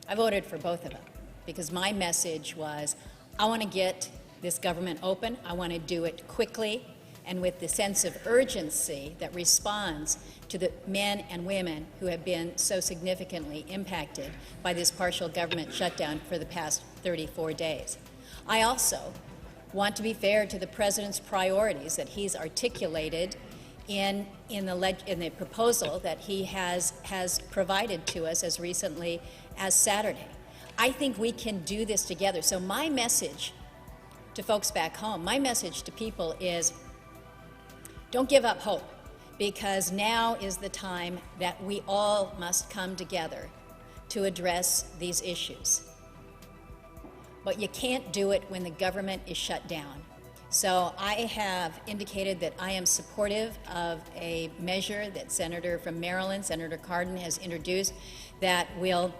I voted for both of them because my message was, I want to get this government open. I want to do it quickly and with the sense of urgency that responds to the men and women who have been so significantly impacted by this partial government shutdown for the past 34 days. I also want to be fair to the president's priorities that he's articulated in the proposal that he has provided to us as recently as Saturday. I think we can do this together. So my message to folks back home, my message to people is, don't give up hope, because now is the time that we all must come together to address these issues. But you can't do it when the government is shut down. So I have indicated that I am supportive of a measure that Senator from Maryland, Senator Cardin, has introduced that will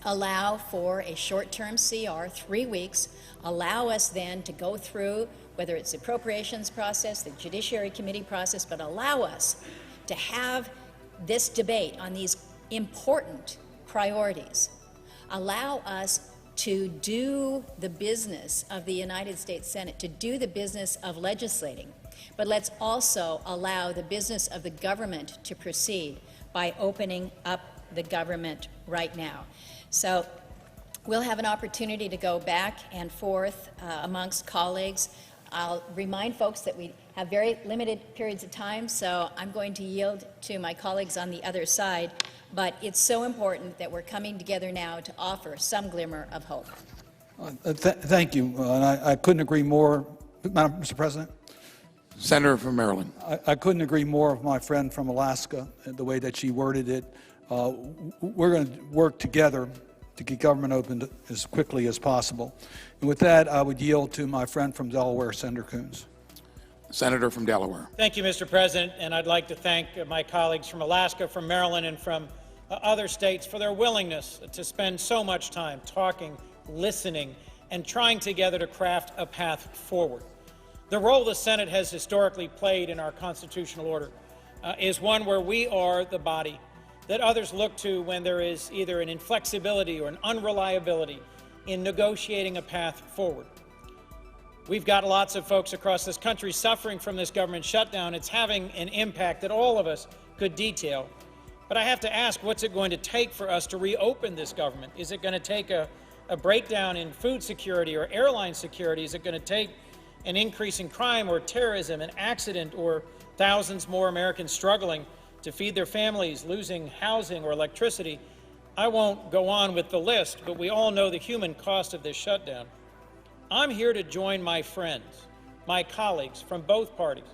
allow for a short-term CR, 3 weeks, allow us then to go through, whether it's the appropriations process, the Judiciary Committee process, but allow us to have this debate on these important priorities. Allow us to do the business of the United States Senate, to do the business of legislating. But let's also allow the business of the government to proceed by opening up the government right now. So we'll have an opportunity to go back and forth amongst colleagues. I'll remind folks that we have very limited periods of time, so I'm going to yield to my colleagues on the other side. But it's so important that we're coming together now to offer some glimmer of hope. Thank you. And I couldn't agree more, Mr. President. Senator from Maryland. I couldn't agree more with my friend from Alaska, the way that she worded it. We're going to work together to get government opened as quickly as possible. And with that, I would yield to my friend from Delaware, Senator Coons. Senator from Delaware. Thank you, Mr. President, and I'd like to thank my colleagues from Alaska, from Maryland, and from other states for their willingness to spend so much time talking, listening, and trying together to craft a path forward. The role the Senate has historically played in our constitutional order is one where we are the body that others look to when there is either an inflexibility or an unreliability in negotiating a path forward. We've got lots of folks across this country suffering from this government shutdown. It's having an impact that all of us could detail. But I have to ask, what's it going to take for us to reopen this government? Is it going to take a a breakdown in food security or airline security? Is it going to take an increase in crime or terrorism, an accident, or thousands more Americans struggling to feed their families, losing housing or electricity? I won't go on with the list, but we all know the human cost of this shutdown. I'm here to join my friends, my colleagues from both parties,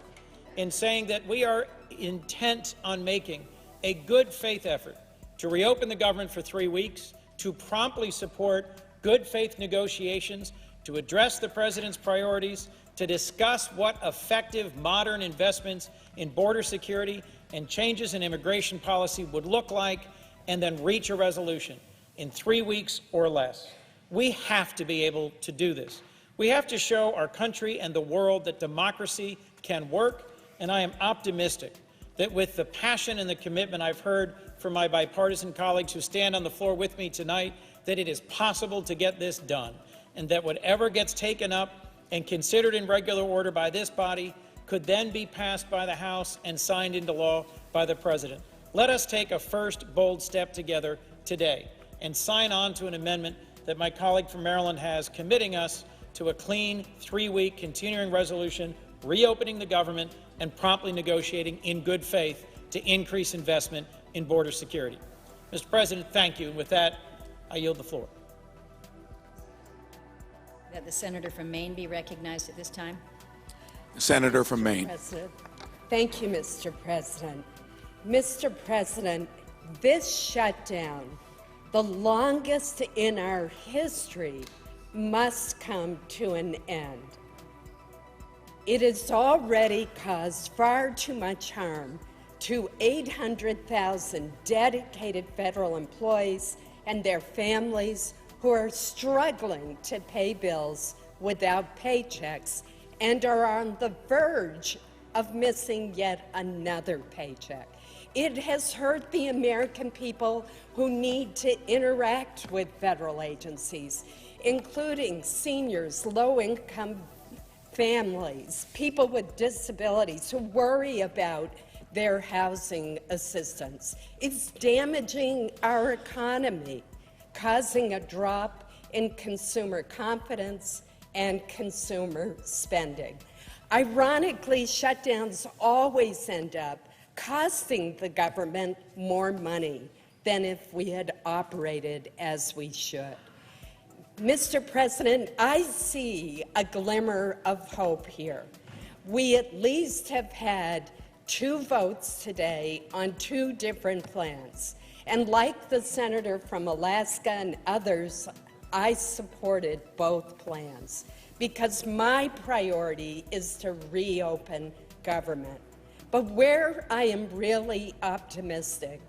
in saying that we are intent on making a good faith effort to reopen the government for 3 weeks, to promptly support good faith negotiations, to address the President's priorities, to discuss what effective modern investments in border security and changes in immigration policy would look like, and then reach a resolution in 3 weeks or less. We have to be able to do this. We have to show our country and the world that democracy can work, and I am optimistic that with the passion and the commitment I've heard from my bipartisan colleagues who stand on the floor with me tonight, that it is possible to get this done, and that whatever gets taken up and considered in regular order by this body could then be passed by the House and signed into law by the President. Let us take a first bold step together today and sign on to an amendment that my colleague from Maryland has, committing us to a clean 3-week continuing resolution, reopening the government, and promptly negotiating in good faith to increase investment in border security. Mr. President, thank you. And with that, I yield the floor. That the senator from Maine be recognized at this time. The senator from Maine. Thank you, Mr. President. Mr. President, this shutdown, the longest in our history, must come to an end. It has already caused far too much harm to 800,000 dedicated federal employees and their families who are struggling to pay bills without paychecks and are on the verge of missing yet another paycheck. It has hurt the American people who need to interact with federal agencies, including seniors, low-income families, people with disabilities who worry about their housing assistance. It's damaging our economy, causing a drop in consumer confidence and consumer spending. Ironically, shutdowns always end up costing the government more money than if we had operated as we should. Mr. President, I see a glimmer of hope here. We at least have had 2 votes today on 2 different plans. And like the senator from Alaska and others, I supported both plans because my priority is to reopen government. But where I am really optimistic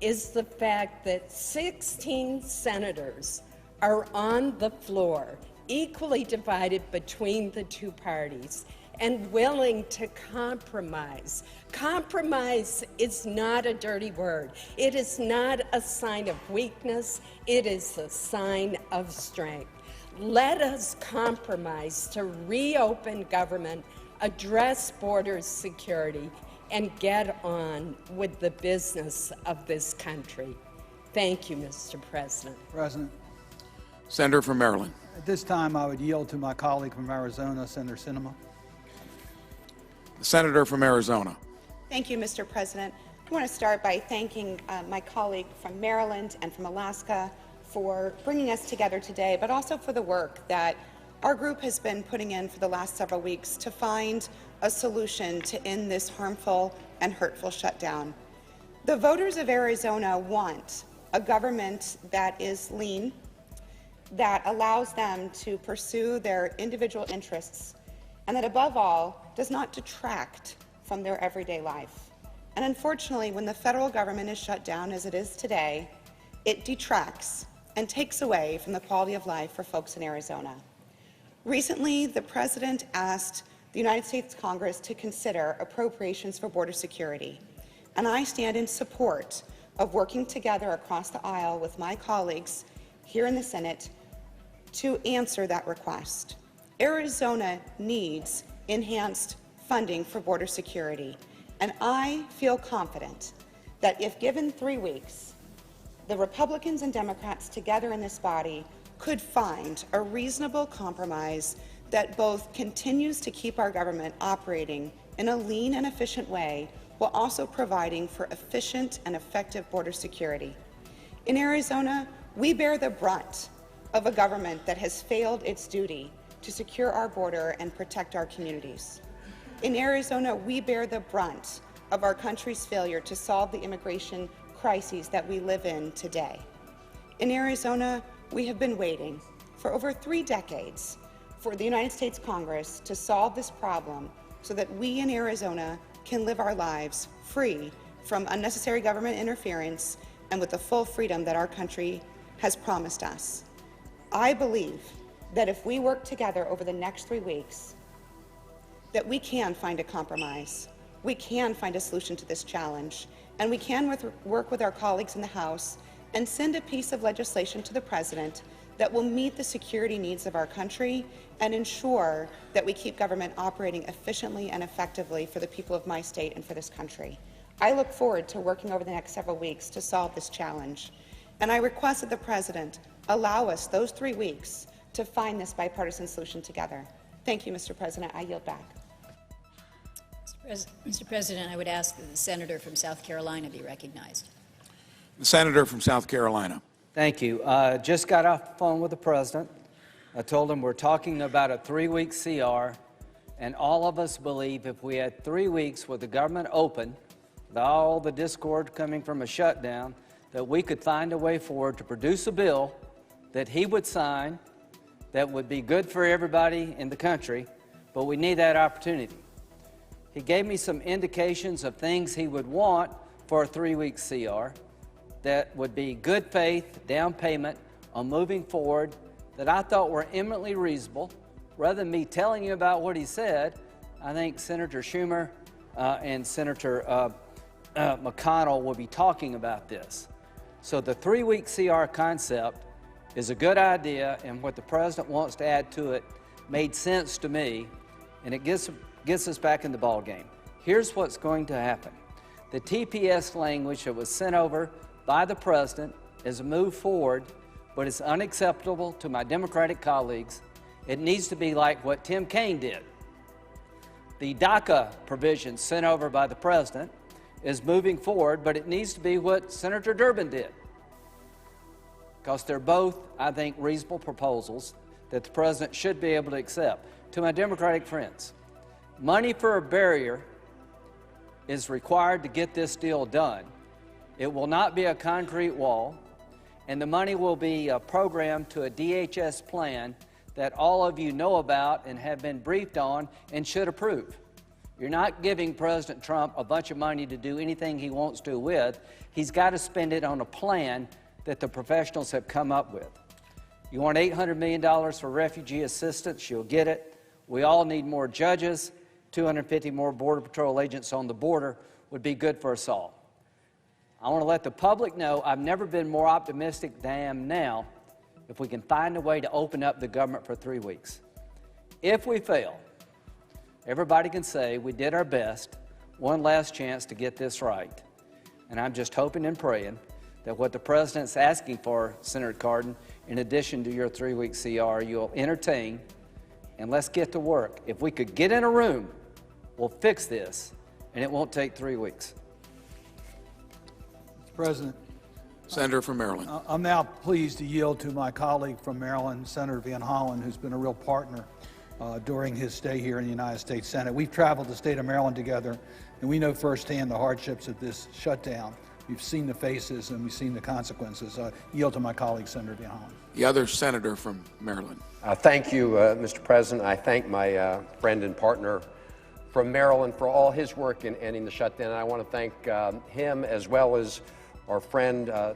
is the fact that 16 senators are on the floor, equally divided between the 2 parties, and willing to compromise. Compromise is not a dirty word. It is not a sign of weakness. It is a sign of strength. Let us compromise to reopen government, address border security, and get on with the business of this country. Thank you, Mr. President. President. Senator from Maryland. At this time, I would yield to my colleague from Arizona, Senator Sinema. The senator from Arizona. Thank you, Mr. President. I want to start by thanking my colleague from Maryland and from Alaska for bringing us together today, but also for the work that our group has been putting in for the last several weeks to find a solution to end this harmful and hurtful shutdown. The voters of Arizona want a government that is lean, that allows them to pursue their individual interests, and that above all does not detract from their everyday life. And unfortunately, when the federal government is shut down as it is today, it detracts and takes away from the quality of life for folks in Arizona. Recently, the President asked the United States Congress to consider appropriations for border security, and I stand in support of working together across the aisle with my colleagues here in the Senate to answer that request. Arizona needs enhanced funding for border security, and I feel confident that if given 3 weeks, the Republicans and Democrats together in this body could find a reasonable compromise that both continues to keep our government operating in a lean and efficient way while also providing for efficient and effective border security. In Arizona, we bear the brunt of a government that has failed its duty to secure our border and protect our communities. In Arizona, we bear the brunt of our country's failure to solve the immigration crises that we live in today. In Arizona, we have been waiting for over 3 decades for the United States Congress to solve this problem so that we in Arizona can live our lives free from unnecessary government interference and with the full freedom that our country has promised us. I believe that if we work together over the next 3 weeks, that we can find a compromise, we can find a solution to this challenge, and we can work with our colleagues in the House and send a piece of legislation to the President that will meet the security needs of our country and ensure that we keep government operating efficiently and effectively for the people of my state and for this country. I look forward to working over the next several weeks to solve this challenge, and I request that the President allow us those 3 weeks to find this bipartisan solution together. Thank you, Mr. President. I yield back. Mr. President, I would ask that the senator from South Carolina be recognized. The senator from South Carolina. Thank you. Just got off the phone with the president. I told him we're talking about a 3-week CR, and all of us believe if we had 3 weeks with the government open, with all the discord coming from a shutdown, that we could find a way forward to produce a bill that he would sign that would be good for everybody in the country, but we need that opportunity. He gave me some indications of things he would want for a 3-week CR that would be good faith, down payment on moving forward that I thought were eminently reasonable. Rather than me telling you about what he said, I think Senator Schumer and Senator McConnell will be talking about this. So the 3-week CR concept is a good idea, and what the president wants to add to it made sense to me, and it gets us back in the ball game. Here's what's going to happen. The TPS language that was sent over by the president is a move forward, but it's unacceptable to my Democratic colleagues. It needs to be like what Tim Kaine did. The DACA provision sent over by the president is moving forward, but it needs to be what Senator Durbin did, because they're both, I think, reasonable proposals that the president should be able to accept. To my Democratic friends, money for a barrier is required to get this deal done. It will not be a concrete wall, and the money will be programmed to a DHS plan that all of you know about and have been briefed on and should approve. You're not giving President Trump a bunch of money to do anything he wants to with. He's got to spend it on a plan that the professionals have come up with. You want $800 million for refugee assistance, you'll get it. We all need more judges. 250 more Border Patrol agents on the border would be good for us all. I want to let the public know I've never been more optimistic than I am now if we can find a way to open up the government for 3 weeks. If we fail, everybody can say we did our best, one last chance to get this right. And I'm just hoping and praying that what the president's asking for, Senator Cardin, in addition to your 3-week CR, you'll entertain, and let's get to work. If we could get in a room, we'll fix this, and it won't take 3 weeks. Mr. President. Senator from Maryland. I'm now pleased to yield to my colleague from Maryland, Senator Van Hollen, who's been a real partner during his stay here in the United States Senate. We've traveled the state of Maryland together, and we know firsthand the hardships of this shutdown. We've seen the faces and we've seen the consequences. Yield to my colleague, Senator Van Hollen. The other senator from Maryland. Thank you, Mr. President. I thank my friend and partner from Maryland for all his work in ending the shutdown. And I want to thank him as well as our friend